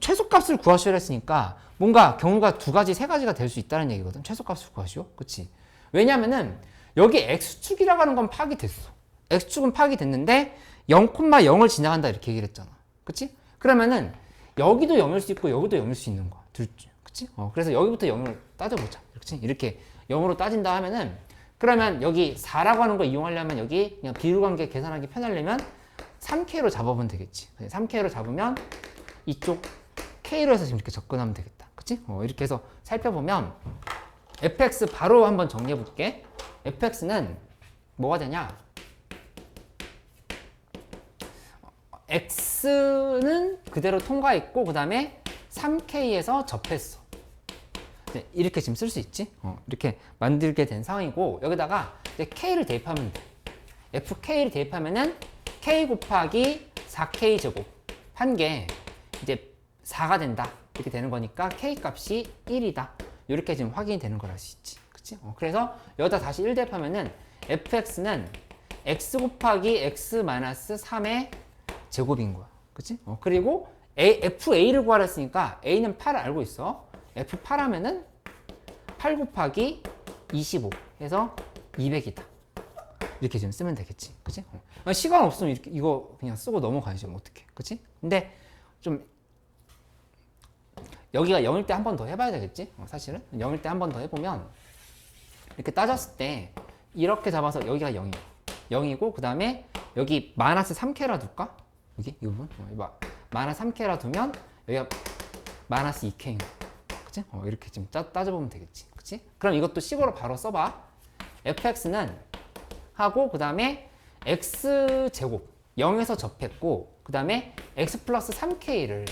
[SPEAKER 1] 최소값을 구하시오 했으니까 뭔가 경우가 2가지, 3가지가 될 수 있다는 얘기거든. 최소값을 구하시오. 그치? 왜냐면은 여기 X축이라고 하는 건 파악이 됐어. X축은 파악이 됐는데 0,0을 지나간다 이렇게 얘기를 했잖아. 그치? 그러면은 여기도 0일 수 있고 여기도 0일 수 있는 거야. 둘 중. 그치? 그래서 여기부터 0을 따져보자. 그치? 이렇게 0으로 따진다 하면은 그러면 여기 4라고 하는 거 이용하려면 여기 그냥 비율관계 계산하기 편하려면 3K로 잡아보면 되겠지. 3K로 잡으면 이쪽 K로 해서 지금 이렇게 접근하면 되겠다. 그치? 이렇게 해서 살펴보면 fx 바로 한번 정리해 볼게. fx는 뭐가 되냐? x는 그대로 통과했고 그 다음에 3K에서 접했어. 이렇게 지금 쓸 수 있지? 이렇게 만들게 된 상황이고 여기다가 이제 K를 대입하면 돼. fK를 대입하면은 K 곱하기 4K 제곱 한 게 이제 4가 된다. 이렇게 되는 거니까 K 값이 1이다. 이렇게 지금 확인이 되는 걸 알 수 있지. 그치? 그래서 여기다 다시 1 대입하면은 fx는 x 곱하기 x 마이너스 3의 제곱인 거야. 그치? 그리고 fa를 구하랬으니까 a는 8을 알고 있어. f8 하면은 8 곱하기 25 해서 200이다. 이렇게 지금 쓰면 되겠지. 그치? 시간 없으면 이렇게 이거 그냥 쓰고 넘어가야지. 뭐 어떡해. 그치? 근데 좀 여기가 0일 때 한 번 더 해봐야 되겠지? 사실은 0일 때 한 번 더 해보면 이렇게 따졌을 때 이렇게 잡아서 여기가 0이야. 0이고 그 다음에 여기 마이너스 3K라 둘까? 여기 이 부분 마이너스 3K라 두면 여기가 마이너스 2K인 거야. 그치? 이렇게 지금 따져보면 되겠지. 그치? 그럼 이것도 식으로 바로 써봐. fx는 하고 그 다음에 x제곱 0에서 접했고 그 다음에 x 플러스 3K를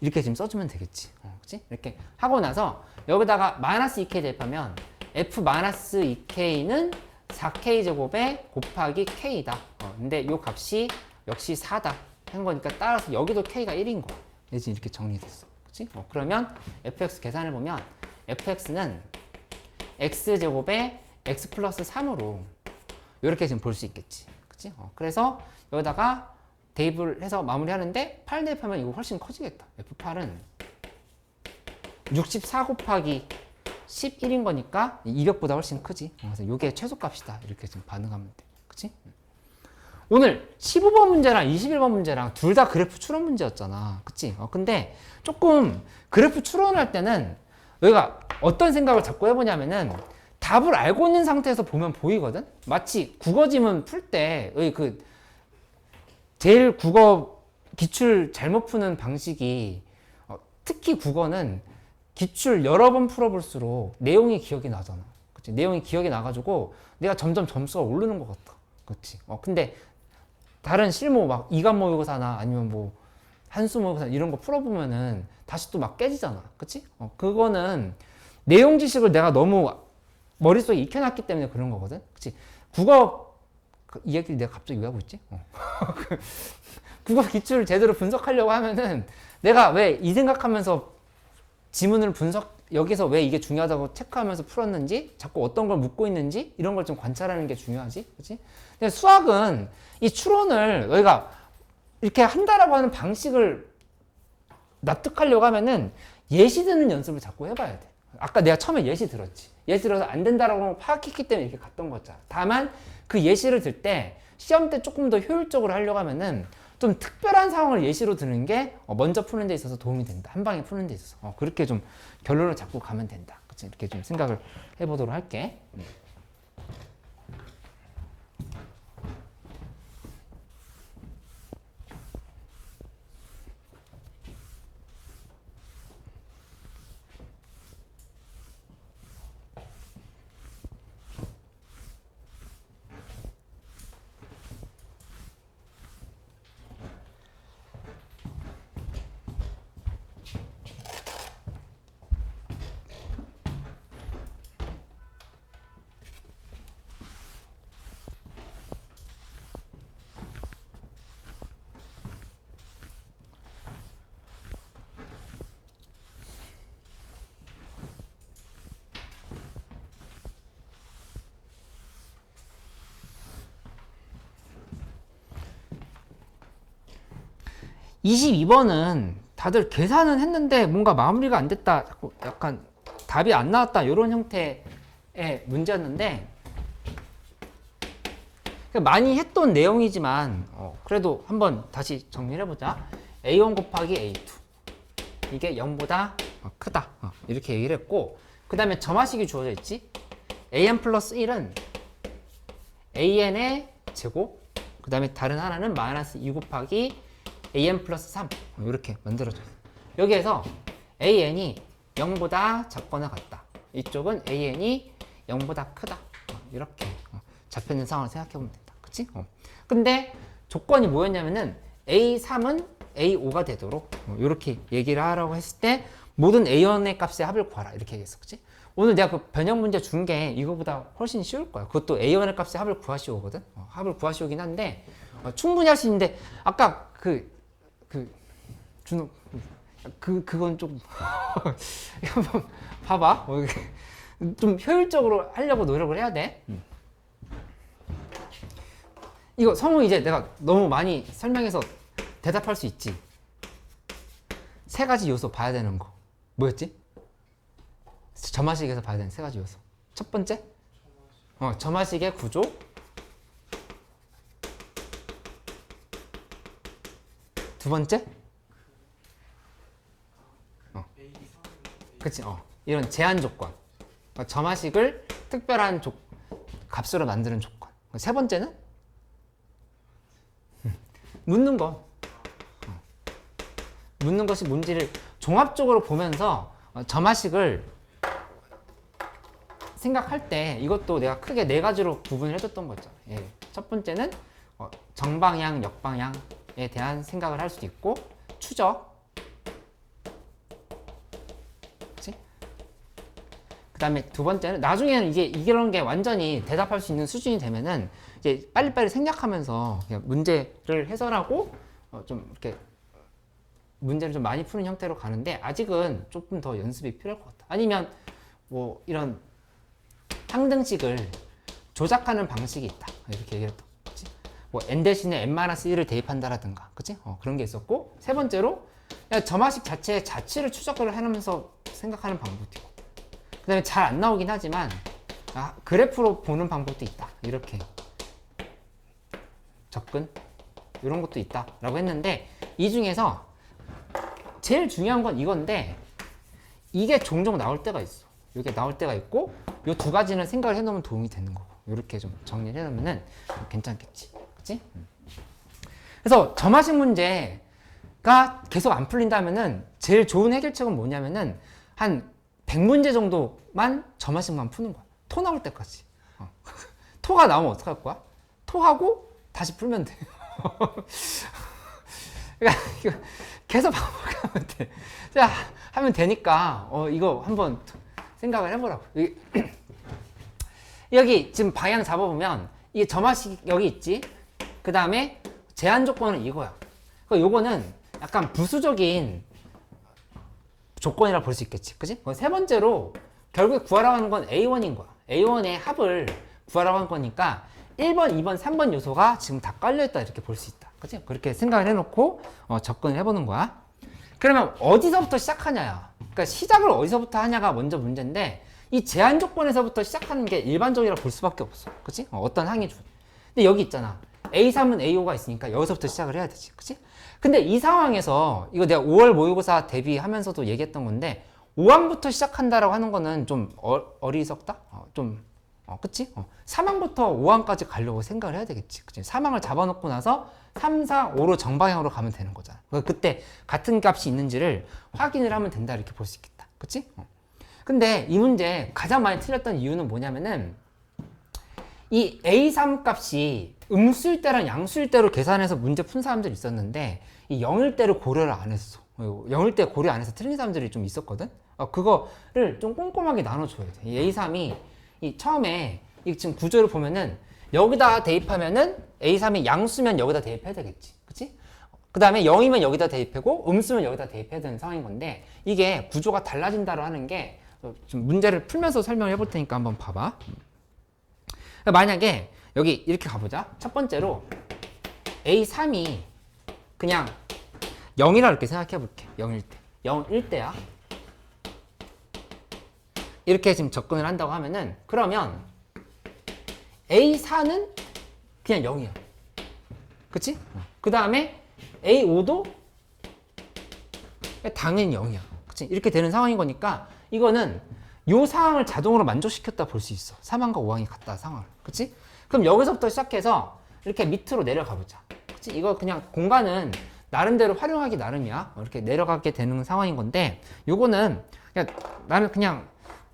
[SPEAKER 1] 이렇게 지금 써주면 되겠지. 그치? 이렇게 하고 나서 여기다가 마이너스 2K 대입하면 f 마이너스 2K는 4K 제곱에 곱하기 K다. 근데 이 값이 역시 4다. 한 거니까 따라서 여기도 K가 1인 거야. 이제 이렇게 정리됐어. 그치? 그러면 fx 계산을 보면 fx는 x제곱에 x 플러스 3으로 이렇게 지금 볼 수 있겠지. 그치? 그래서 여기다가 대입을 해서 마무리하는데 8 대입하면 이거 훨씬 커지겠다. F8은 64 곱하기 11인 거니까 200보다 훨씬 크지. 그래서 이게 최소값이다. 이렇게 지금 반응하면 돼. 그치? 오늘 15번 문제랑 21번 문제랑 둘 다 그래프 추론 문제였잖아. 그치? 근데 조금 그래프 추론할 때는 여기가 어떤 생각을 자꾸 해보냐면은 답을 알고 있는 상태에서 보면 보이거든? 마치 국어 지문 풀 때 그 제일 국어 기출 잘못 푸는 방식이 특히 국어는 기출 여러 번 풀어볼수록 내용이 기억이 나잖아. 그치? 내용이 기억이 나가지고 내가 점점 점수가 오르는 것 같아. 그치? 근데 다른 실무 막 이간 모의고사나 아니면 뭐 한수 모의고사 이런 거 풀어보면은 다시 또 막 깨지잖아. 그치? 그거는 내용 지식을 내가 너무 머릿속에 익혀놨기 때문에 그런 거거든. 그치? 국어 이 얘기를 내가 갑자기 왜 하고 있지? 국어 기출을 제대로 분석하려고 하면은 내가 왜 이 생각하면서 지문을 여기서 왜 이게 중요하다고 체크하면서 풀었는지, 자꾸 어떤 걸 묻고 있는지, 이런 걸 좀 관찰하는 게 중요하지. 그치? 근데 수학은 이 추론을 너희가 이렇게 한다라고 하는 방식을 납득하려고 하면은 예시 드는 연습을 자꾸 해봐야 돼. 아까 내가 처음에 예시 들었지. 예시 들어서 안 된다라고 파악했기 때문에 이렇게 갔던 거잖아. 다만 그 예시를 들 때 시험 때 조금 더 효율적으로 하려고 하면은 좀 특별한 상황을 예시로 드는 게 먼저 푸는 데 있어서 도움이 된다. 한 방에 푸는 데 있어서. 그렇게 좀 결론을 잡고 가면 된다. 그치? 이렇게 좀 생각을 해보도록 할게. 22번은 다들 계산은 했는데 뭔가 마무리가 안 됐다. 자꾸 약간 답이 안 나왔다. 이런 형태의 문제였는데 많이 했던 내용이지만 그래도 한번 다시 정리를 해보자. A1 곱하기 A2 이게 0보다 크다. 이렇게 얘기를 했고 그 다음에 점화식이 주어져 있지. AN 플러스 1은 AN의 제곱 그 다음에 다른 하나는 마이너스 2 곱하기 AN 플러스 3 이렇게 만들어져요. 여기에서 AN이 0보다 작거나 같다. 이쪽은 AN이 0보다 크다. 이렇게 잡혀있는 상황을 생각해보면 된다. 그치? 근데 조건이 뭐였냐면은 A3은 A5가 되도록 이렇게 얘기를 하라고 했을 때 모든 A1의 값의 합을 구하라. 이렇게 얘기했어. 그치? 오늘 내가 그 변형 문제 준 게 이거보다 훨씬 쉬울 거야. 그것도 A1의 값의 합을 구하시오거든. 합을 구하시오긴 한데 충분히 할 수 있는데 아까 준호 그건 좀 한번 봐봐. 좀 효율적으로 하려고 노력을 해야 돼. 이거 성우 이제 내가 너무 많이 설명해서 대답할 수 있지. 세 가지 요소 봐야 되는 거 뭐였지? 점화식에서 봐야 되는 세 가지 요소. 첫 번째, 점화식의 구조. 두 번째, 그치, 이런 제한 조건. 점화식을 특별한 값으로 만드는 조건. 세 번째는 묻는 거. 묻는 것이 뭔지를 종합적으로 보면서 점화식을 생각할 때 이것도 내가 크게 네 가지로 구분을 해줬던 거죠. 예. 첫 번째는 정방향, 역방향에 대한 생각을 할 수 있고 추적. 그치? 그 다음에 두 번째는 나중에는 이게 이런 게 완전히 대답할 수 있는 수준이 되면은 이제 빨리빨리 생략하면서 그냥 문제를 해설하고 좀 이렇게 문제를 좀 많이 푸는 형태로 가는데 아직은 조금 더 연습이 필요할 것 같아. 아니면 뭐 이런 항등식을 조작하는 방식이 있다. 이렇게 얘기했던 거지. 뭐 n 대신에 n-1을 대입한다라든가, 그치? 그런 게 있었고, 세 번째로 그냥 점화식 자체의 자취를 추적을 해놓으면서 생각하는 방법도 있고, 그 다음에 잘 안 나오긴 하지만 그래프로 보는 방법도 있다. 이렇게 접근 이런 것도 있다라고 했는데 이 중에서 제일 중요한 건 이건데 이게 종종 나올 때가 있어. 이게 나올 때가 있고 이 두 가지는 생각을 해놓으면 도움이 되는 거고 이렇게 좀 정리를 해놓으면 괜찮겠지, 그치? 그래서 점화식 문제가 계속 안 풀린다면은 제일 좋은 해결책은 뭐냐면은 한 100문제 정도만 점화식만 푸는 거야. 토 나올 때까지. 토가 나오면 어떡할 거야? 토하고 다시 풀면 돼. 그러니까 이거 계속 반복하면 돼. 자, 하면 되니까 이거 한번 생각을 해보라고. 여기 지금 방향 잡아보면 이게 점화식 여기 있지. 그 다음에 제한 조건은 이거야. 그러니까 요거는 약간 부수적인 조건이라 볼 수 있겠지, 그치? 세 번째로 결국에 구하라고 하는 건 A1인 거야. A1의 합을 구하라고 하는 거니까 1번, 2번, 3번 요소가 지금 다 깔려있다 이렇게 볼 수 있다, 그치? 그렇게 생각을 해놓고 접근을 해보는 거야. 그러면 어디서부터 시작하냐야. 그러니까 시작을 어디서부터 하냐가 먼저 문제인데 이 제한 조건에서부터 시작하는 게 일반적이라 볼 수밖에 없어, 그치? 어떤 항이 주. 근데 여기 있잖아. A3은 A5가 있으니까 여기서부터 시작을 해야 되지, 그치? 근데 이 상황에서 이거 내가 5월 모의고사 대비하면서도 얘기했던 건데 5항부터 시작한다라고 하는 거는 좀 어리석다? 그치? 3항부터 5항까지 가려고 생각을 해야 되겠지, 그치? 3항을 잡아놓고 나서 3, 4, 5로 정방향으로 가면 되는 거잖아. 그때 같은 값이 있는지를 확인을 하면 된다 이렇게 볼 수 있겠다, 그치? 근데 이 문제 가장 많이 틀렸던 이유는 뭐냐면은 이 A3 값이 음수일 때랑 양수일 때로 계산해서 문제 푼 사람들이 있었는데 이 0일 때를 고려를 안 했어. 0일 때 고려 안 해서 틀린 사람들이 좀 있었거든. 그거를 좀 꼼꼼하게 나눠줘야 돼. 이 A3이 처음에 이 지금 구조를 보면은 여기다 대입하면은 A3이 양수면 여기다 대입해야 되겠지, 그치? 그 다음에 0이면 여기다 대입하고 음수면 여기다 대입해야 되는 상황인 건데 이게 구조가 달라진다고 하는 게 좀 문제를 풀면서 설명을 해볼 테니까 한번 봐봐. 만약에 여기 이렇게 가보자. 첫 번째로 A3이 그냥 0이라 이렇게 생각해 볼게. 0일 때. 0일 때야. 이렇게 지금 접근을 한다고 하면은 그러면 A4는 그냥 0이야. 그치? 그 다음에 A5도 당연히 0이야. 그치? 이렇게 되는 상황인 거니까 이거는 요 상황을 자동으로 만족시켰다 볼 수 있어. 3항과 5항이 같다 상황을. 그치? 그럼 여기서부터 시작해서 이렇게 밑으로 내려가 보자. 그치? 이거 그냥 공간은 나름대로 활용하기 나름이야. 이렇게 내려가게 되는 상황인 건데 요거는 그냥 나는 그냥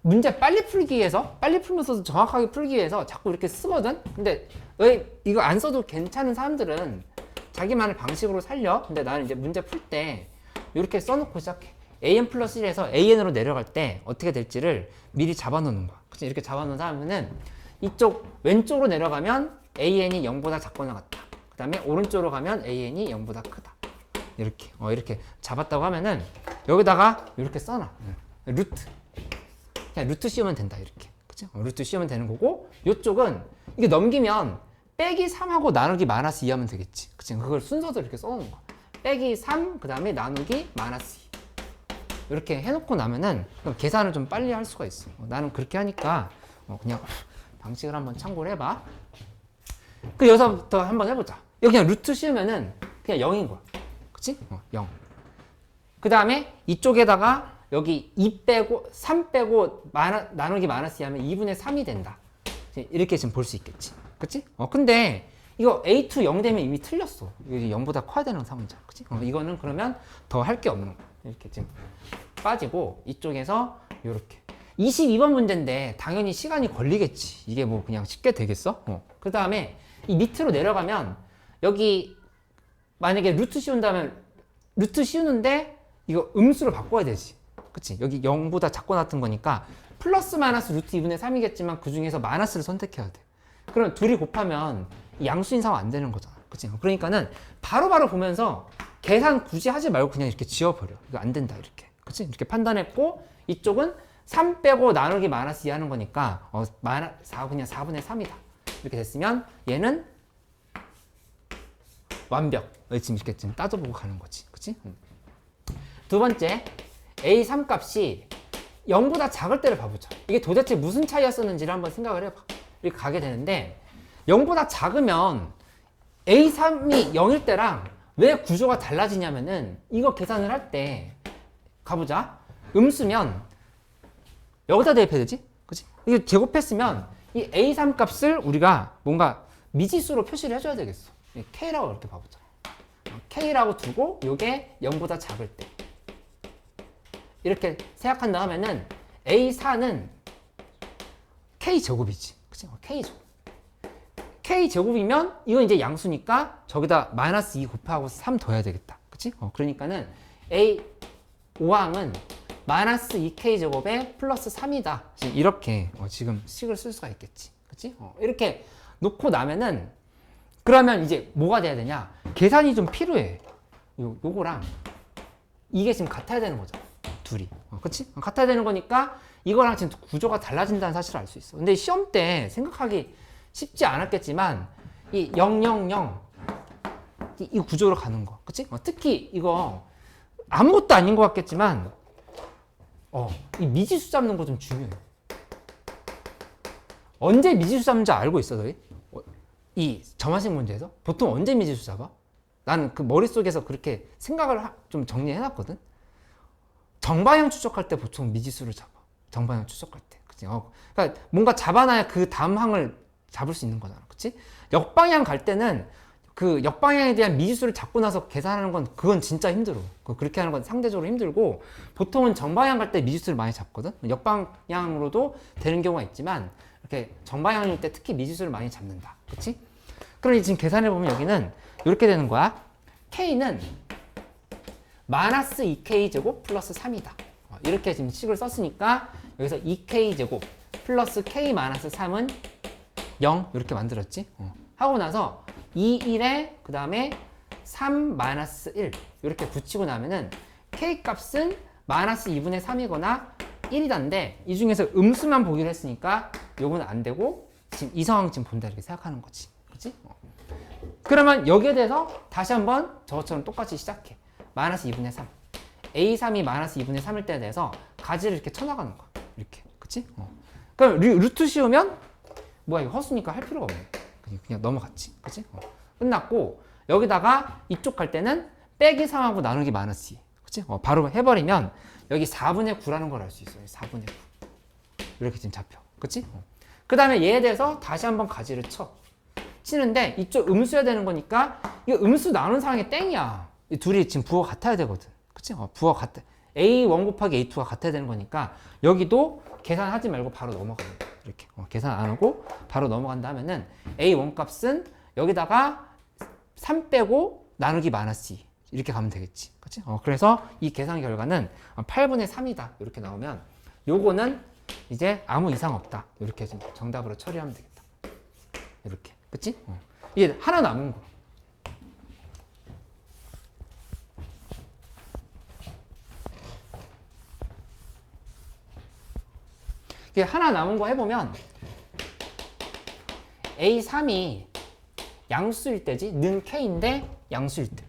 [SPEAKER 1] 문제 빨리 풀기 위해서 빨리 풀면서도 정확하게 풀기 위해서 자꾸 이렇게 쓰거든. 근데 왜 이거 안 써도 괜찮은 사람들은 자기만의 방식으로 살려. 근데 나는 이제 문제 풀 때 이렇게 써놓고 시작해. an 플러스 1에서 an으로 내려갈 때 어떻게 될지를 미리 잡아놓는 거야. 그치? 이렇게 잡아놓은 다음에는 이쪽 왼쪽으로 내려가면 an이 0보다 작거나 같다. 그 다음에 오른쪽으로 가면 an이 0보다 크다. 이렇게 이렇게 잡았다고 하면은 여기다가 이렇게 써놔. 루트. 그냥 루트 씌우면 된다 이렇게. 그치? 루트 씌우면 되는 거고 이쪽은 이게 넘기면 빼기 3하고 나누기 마이너스 2 하면 되겠지. 그치? 그걸 순서대로 이렇게 써놓는 거야. 빼기 3, 그 다음에 나누기 마이너스 2. 이렇게 해놓고 나면은 계산을 좀 빨리 할 수가 있어. 나는 그렇게 하니까 그냥 방식을 한번 참고를 해봐. 그 여기서부터 한번 해보자. 여기 그냥 루트 씌우면은 그냥 0인 거야. 그치? 0. 그 다음에 이쪽에다가 여기 2 빼고 3 빼고 나누기 마이너스 2 하면 2분의 3이 된다. 이렇게 지금 볼 수 있겠지. 그치? 근데 이거 A2 0 되면 이미 틀렸어. 이게 0보다 커야 되는 상황이잖아. 그치? 이거는 그러면 더 할 게 없는 거야. 이렇게 지금 빠지고 이쪽에서 이렇게 22번 문제인데 당연히 시간이 걸리겠지. 이게 뭐 그냥 쉽게 되겠어? 그 다음에 이 밑으로 내려가면 여기 만약에 루트 씌운다면 루트 씌우는데 이거 음수를 바꿔야 되지. 그치? 여기 0보다 작고 같은 거니까 플러스 마이너스 루트 2분의 3이겠지만 그 중에서 마이너스를 선택해야 돼. 그럼 둘이 곱하면 이 양수인 상황 안 되는 거잖아. 그치? 그러니까는 바로바로 보면서 계산 굳이 하지 말고 그냥 이렇게 지워버려. 이거 안 된다, 이렇게. 그치? 이렇게 판단했고, 이쪽은 3 빼고 나누기 마이너스 2 하는 거니까, 4, 그냥 4분의 3이다. 이렇게 됐으면, 얘는 완벽. 지금 이렇게 지금 따져보고 가는 거지. 그치? 두 번째, A3 값이 0보다 작을 때를 봐보자. 이게 도대체 무슨 차이였었는지를 한번 생각을 해봐. 이렇게 가게 되는데, 0보다 작으면 A3이 0일 때랑 왜 구조가 달라지냐면은, 이거 계산을 할 때, 가보자. 음수면, 여기다 대입해야 되지? 그치? 이거 제곱했으면, 이 A3 값을 우리가 뭔가 미지수로 표시를 해줘야 되겠어. K라고 이렇게 봐보자. K라고 두고, 요게 0보다 작을 때. 이렇게 생각한다 하면은, A4는 K제곱이지. 그치? K제곱. K제곱이면 이건 이제 양수니까 저기다 마이너스 2 곱하고 3 더해야 되겠다. 그치? 그러니까는 A5항은 마이너스 2K제곱에 플러스 3이다. 이렇게 지금 식을 쓸 수가 있겠지. 그치? 이렇게 놓고 나면은 그러면 이제 뭐가 돼야 되냐? 계산이 좀 필요해. 요거랑 이게 지금 같아야 되는 거잖아. 둘이. 그치? 같아야 되는 거니까 이거랑 지금 구조가 달라진다는 사실을 알 수 있어. 근데 시험 때 생각하기 쉽지 않았겠지만 이 0, 0, 0 이 구조로 가는 거. 그치? 특히 이거 아무것도 아닌 것 같겠지만 이 미지수 잡는 거 좀 중요해. 언제 미지수 잡는지 알고 있어, 너희? 이 점화식 문제에서? 보통 언제 미지수 잡아? 나는 그 머릿속에서 그렇게 생각을 좀 정리해놨거든? 정방향 추적할 때 보통 미지수를 잡아. 정방향 추적할 때. 그치? 그러니까 뭔가 잡아놔야 그 다음 항을 잡을 수 있는 거잖아. 그치? 역방향 갈 때는 그 역방향에 대한 미지수를 잡고 나서 계산하는 건 그건 진짜 힘들어. 그렇게 하는 건 상대적으로 힘들고 보통은 정방향 갈 때 미지수를 많이 잡거든. 역방향으로도 되는 경우가 있지만 이렇게 정방향일 때 특히 미지수를 많이 잡는다. 그치? 그럼 지금 계산해 보면 여기는 이렇게 되는 거야. K는 마이너스 2K 제곱 플러스 3이다. 이렇게 지금 식을 썼으니까 여기서 2K 제곱 플러스 K 마이너스 3은 0 이렇게 만들었지. 하고 나서 2, 1에 그 다음에 3 마이너스 1 이렇게 붙이고 나면은 K 값은 마이너스 2분의 3이거나 1이단데 이 중에서 음수만 보기로 했으니까 요건 안 되고 지금 이 상황 지금 본다 이렇게 생각하는 거지. 그치? 그러면 여기에 대해서 다시 한번 저것처럼 똑같이 시작해. 마이너스 2분의 3 A3이 마이너스 2분의 3일 때에 대해서 가지를 이렇게 쳐나가는 거야. 이렇게. 그치? 그럼 루트 씌우면 뭐야 이거 허수니까 할 필요가 없네. 그냥 넘어갔지. 그치? 끝났고 여기다가 이쪽 갈 때는 빼기 3하고 나누기 마이너스 2. 그치? 바로 해버리면 여기 4분의 9라는 걸 알 수 있어요. 4분의 9. 이렇게 지금 잡혀. 그치? 그 다음에 얘에 대해서 다시 한번 가지를 쳐. 치는데 이쪽 음수해야 되는 거니까 이거 음수 나눈 상황이 땡이야. 이 둘이 지금 부호가 같아야 되거든. 그치? 부호가 같아. A1 곱하기 A2가 같아야 되는 거니까 여기도 계산하지 말고 바로 넘어가는 거야. 이렇게. 계산 안 하고 바로 넘어간다 하면은 A1 값은 여기다가 3 빼고 나누기 마이너스 2. 이렇게 가면 되겠지. 그치? 그래서 이 계산 결과는 8분의 3이다. 이렇게 나오면 요거는 이제 아무 이상 없다. 이렇게 정답으로 처리하면 되겠다. 이렇게. 그치? 이게 하나 남은 거. 이게 하나 남은 거 해보면 A3이 양수일 때지. 는 K인데 양수일 때.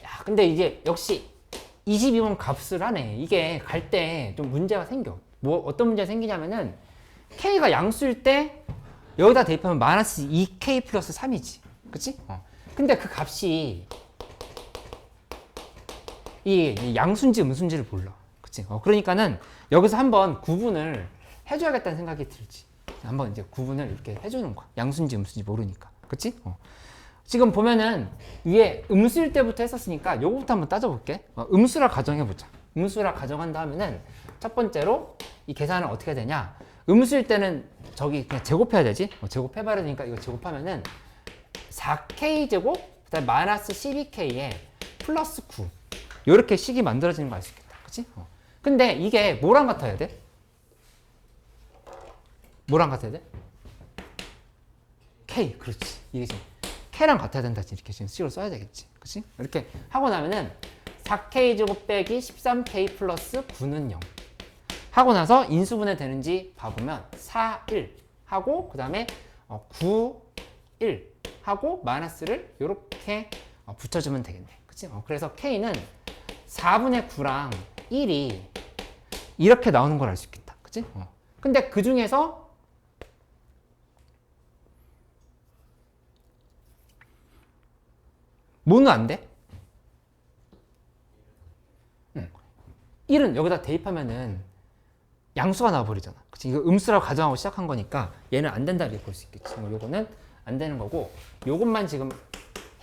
[SPEAKER 1] 야, 근데 이제 역시 22번 값을 하네. 이게 갈 때 좀 문제가 생겨. 뭐 어떤 문제가 생기냐면은 K가 양수일 때 여기다 대입하면 마이너스 2K 플러스 3이지. 그치? 근데 그 값이 이 양수인지 음수인지를 몰라. 그치? 그러니까는 여기서 한번 구분을 해줘야겠다는 생각이 들지. 한번 이제 구분을 이렇게 해주는 거야. 양수인지 음수인지 모르니까. 그치? 지금 보면은 위에 음수일 때부터 했었으니까 요거부터 한번 따져볼게. 음수라 가정해보자. 음수라 가정한다 하면은 첫 번째로 이 계산은 어떻게 되냐. 음수일 때는 저기 그냥 제곱해야 되지. 제곱해봐야 되니까 이거 제곱하면은 4K 제곱 그 다음에 마이너스 12K에 플러스 9 요렇게 식이 만들어지는 거 알 수 있겠다. 그치? 근데 이게 뭐랑 같아야 돼? 뭐랑 같아야 돼? K. 그렇지. 이게 지금 K랑 같아야 된다. 이렇게 지금 C로 써야 되겠지. 그치? 이렇게 하고 나면은 4K제곱 빼기 13K 플러스 9는 0 하고 나서 인수분해 되는지 봐보면 4, 1 하고 그 다음에 9, 1 하고 마이너스를 이렇게 붙여주면 되겠네. 그치? 그래서 K는 4분의 9랑 1이 이렇게 나오는 걸 알 수 있겠다. 그치? 근데 그 중에서 뭐는 안 돼? 1은 여기다 대입하면은 양수가 나와버리잖아. 그치? 이거 음수라고 가정하고 시작한 거니까 얘는 안 된다 이렇게 볼 수 있겠지. 요거는 안 되는 거고 요것만 지금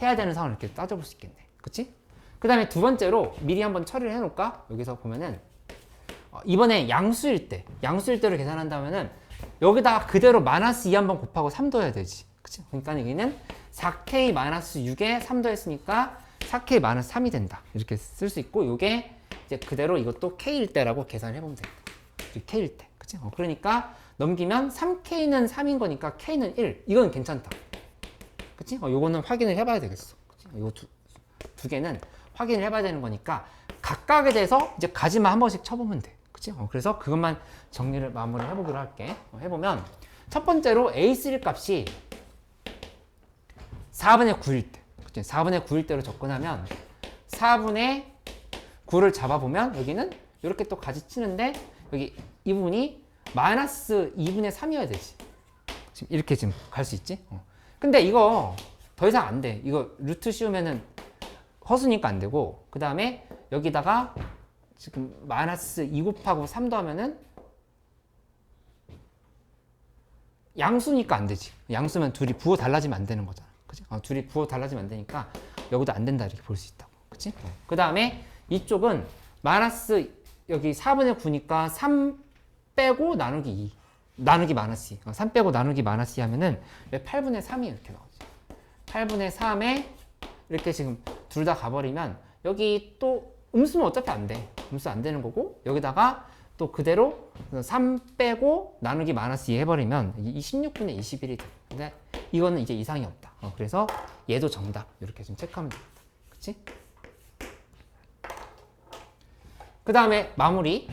[SPEAKER 1] 해야 되는 상황을 이렇게 따져볼 수 있겠네. 그치? 그 다음에 두 번째로 미리 한번 처리를 해놓을까? 여기서 보면은 이번에 양수일 때를 계산한다면은 여기다가 그대로 마이너스 2 한번 곱하고 3 더해야 되지. 그치? 그러니까 여기는 4K 마이너스 6에 3 더했으니까 4K 마이너스 3이 된다. 이렇게 쓸 수 있고 요게 이제 그대로 이것도 K일 때라고 계산을 해보면 되겠다. K일 때. 그치? 그러니까 넘기면 3K는 3인 거니까 K는 1. 이건 괜찮다. 그치? 요거는 확인을 해봐야 되겠어. 그치? 요 두 개는 확인을 해봐야 되는 거니까 각각에 대해서 이제 가지만 한 번씩 쳐보면 돼. 그치? 그래서 그것만 정리를 마무리 해보기로 할게. 해보면 첫 번째로 A3 값이 4분의 9일 때. 그치? 4분의 9일 때로 접근하면 4분의 9를 잡아보면 여기는 이렇게 또 가지 치는데 여기 이 부분이 마이너스 2분의 3이어야 되지. 지금 이렇게 지금 갈 수 있지? 근데 이거 더 이상 안 돼. 이거 루트 씌우면은 허수니까 안 되고 그 다음에 여기다가 지금 마이너스 2 곱하고 3 더하면은 양수니까 안 되지. 양수면 둘이 부호 달라지면 안 되는 거잖아. 그치? 둘이 부호 달라지면 안 되니까 여기도 안 된다 이렇게 볼 수 있다고. 그치? 그 다음에 이쪽은 마이너스 여기 4분의 9니까 3 빼고 나누기 2 나누기 마이너스 2 3 빼고 나누기 마이너스 2 하면은 8분의 3이 이렇게 나오지. 8분의 3에 이렇게 지금 둘 다 가버리면 여기 또 음수는 어차피 안 돼. 음수 안 되는 거고 여기다가 또 그대로 3 빼고 나누기 마이너스 2 해버리면 이 16분의 21이 돼. 근데 이거는 이제 이상이 없다. 그래서 얘도 정답 이렇게 좀 체크하면 되겠다. 그치? 그 다음에 마무리는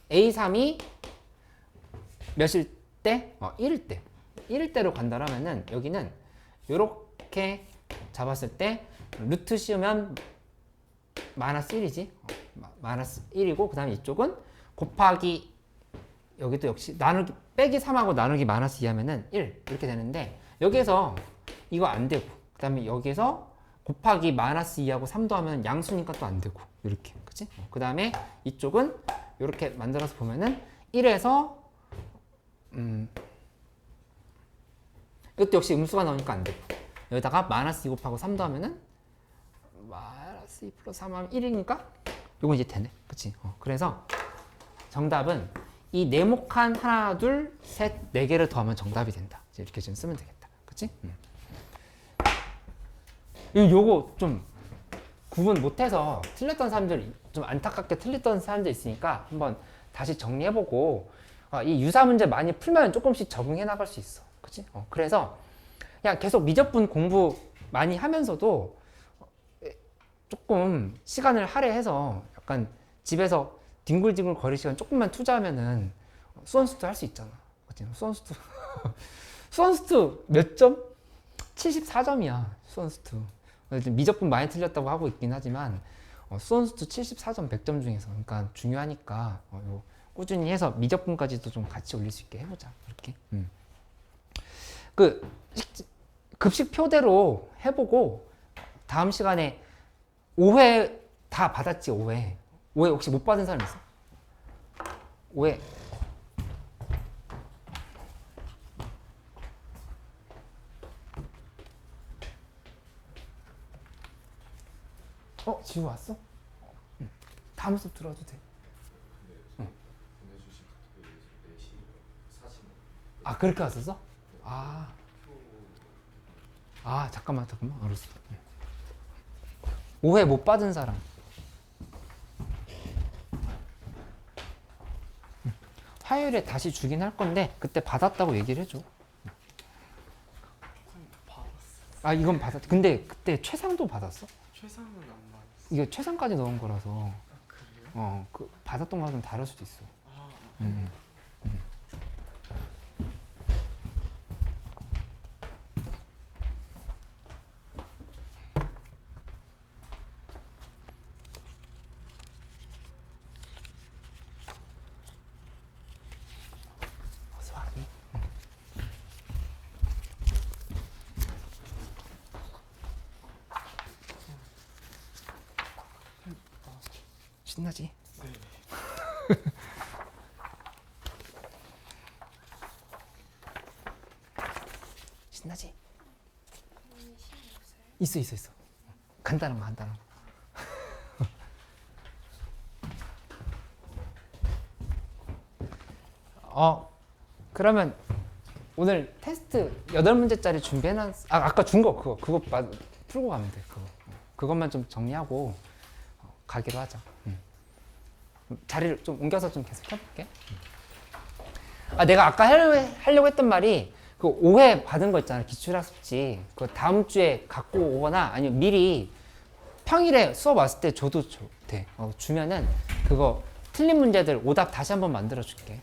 [SPEAKER 1] A3이 몇일 때? 1일 때. 1일 때로 간다라면은 여기는 이렇게 잡았을 때 루트 씌우면 마이너스 1이지. 마이너스 1이고 그 다음에 이쪽은 곱하기 여기도 역시 나누기 빼기 3하고 나누기 마이너스 2 하면은 1 이렇게 되는데 여기에서 이거 안 되고 그 다음에 여기에서 곱하기 마이너스 2하고 3 더하면 양수니까 또 안 되고 이렇게 그치? 그 다음에 이쪽은 이렇게 만들어서 보면은 1에서 이것도 역시 음수가 나오니까 안 되고 여기다가 마이너스 2 곱하고 3 더하면은 마이너스 2 플러스 3 하면 1이니까 요거 이제 되네. 그치? 그래서 정답은 이 네모칸 하나, 둘, 셋, 네 개를 더하면 정답이 된다. 이렇게 좀 쓰면 되겠다. 그치? 요거 좀 구분 못해서 틀렸던 사람들, 좀 안타깝게 틀렸던 사람들 있으니까 한번 다시 정리해보고 이 유사 문제 많이 풀면 조금씩 적응해 나갈 수 있어. 그치? 그래서 그냥 계속 미적분 공부 많이 하면서도 조금 시간을 할애해서 약간 집에서 뒹굴뒹굴 거릴 시간 조금만 투자하면은 수원수투 할 수 있잖아. 그치? 수원수투. 수원수투 몇 점? 74점이야. 수원수투. 미적분 많이 틀렸다고 하고 있긴 하지만 수원수투 74점 100점 중에서 그러니까 중요하니까 꾸준히 해서 미적분까지도 좀 같이 올릴 수 있게 해보자. 이렇게. 그 급식 표대로 해보고 다음 시간에 5회 다 받았지. 5회 혹시 못 받은 사람 있어? 5회 지우 왔어? 응. 다음 수업 들어와도 돼. 응. 그렇게 왔었어? 잠깐만 알았어. 5회 못 받은 사람. 화요일에 다시 주긴 할 건데 그때 받았다고 얘기를 해줘. 아 이건 받았. 근데 그때 최상도 받았어?
[SPEAKER 2] 최상은 안 받았어.
[SPEAKER 1] 이게 최상까지 넣은 거라서
[SPEAKER 2] 아, 그래요?
[SPEAKER 1] 그 받았던 거랑 좀 다를 수도 있어.
[SPEAKER 2] 아,
[SPEAKER 1] 음. 어서 와. 신나지?
[SPEAKER 2] 네.
[SPEAKER 1] 신나지? 있어. 간단한 거. 그러면 오늘 테스트 8문제짜리 준비해놨. 아까 준 거 그거 풀고 가면 돼. 그것만 좀 정리하고 가기로 하자. 자리를 좀 옮겨서 좀 계속 해볼게. 내가 아까 하려고 했던 말이 그 5회 받은 거 있잖아. 기출학습지. 그 다음 주에 갖고 오거나 아니면 미리 평일에 수업 왔을 때 줘도 돼. 주면은 그거 틀린 문제들 오답 다시 한번 만들어 줄게.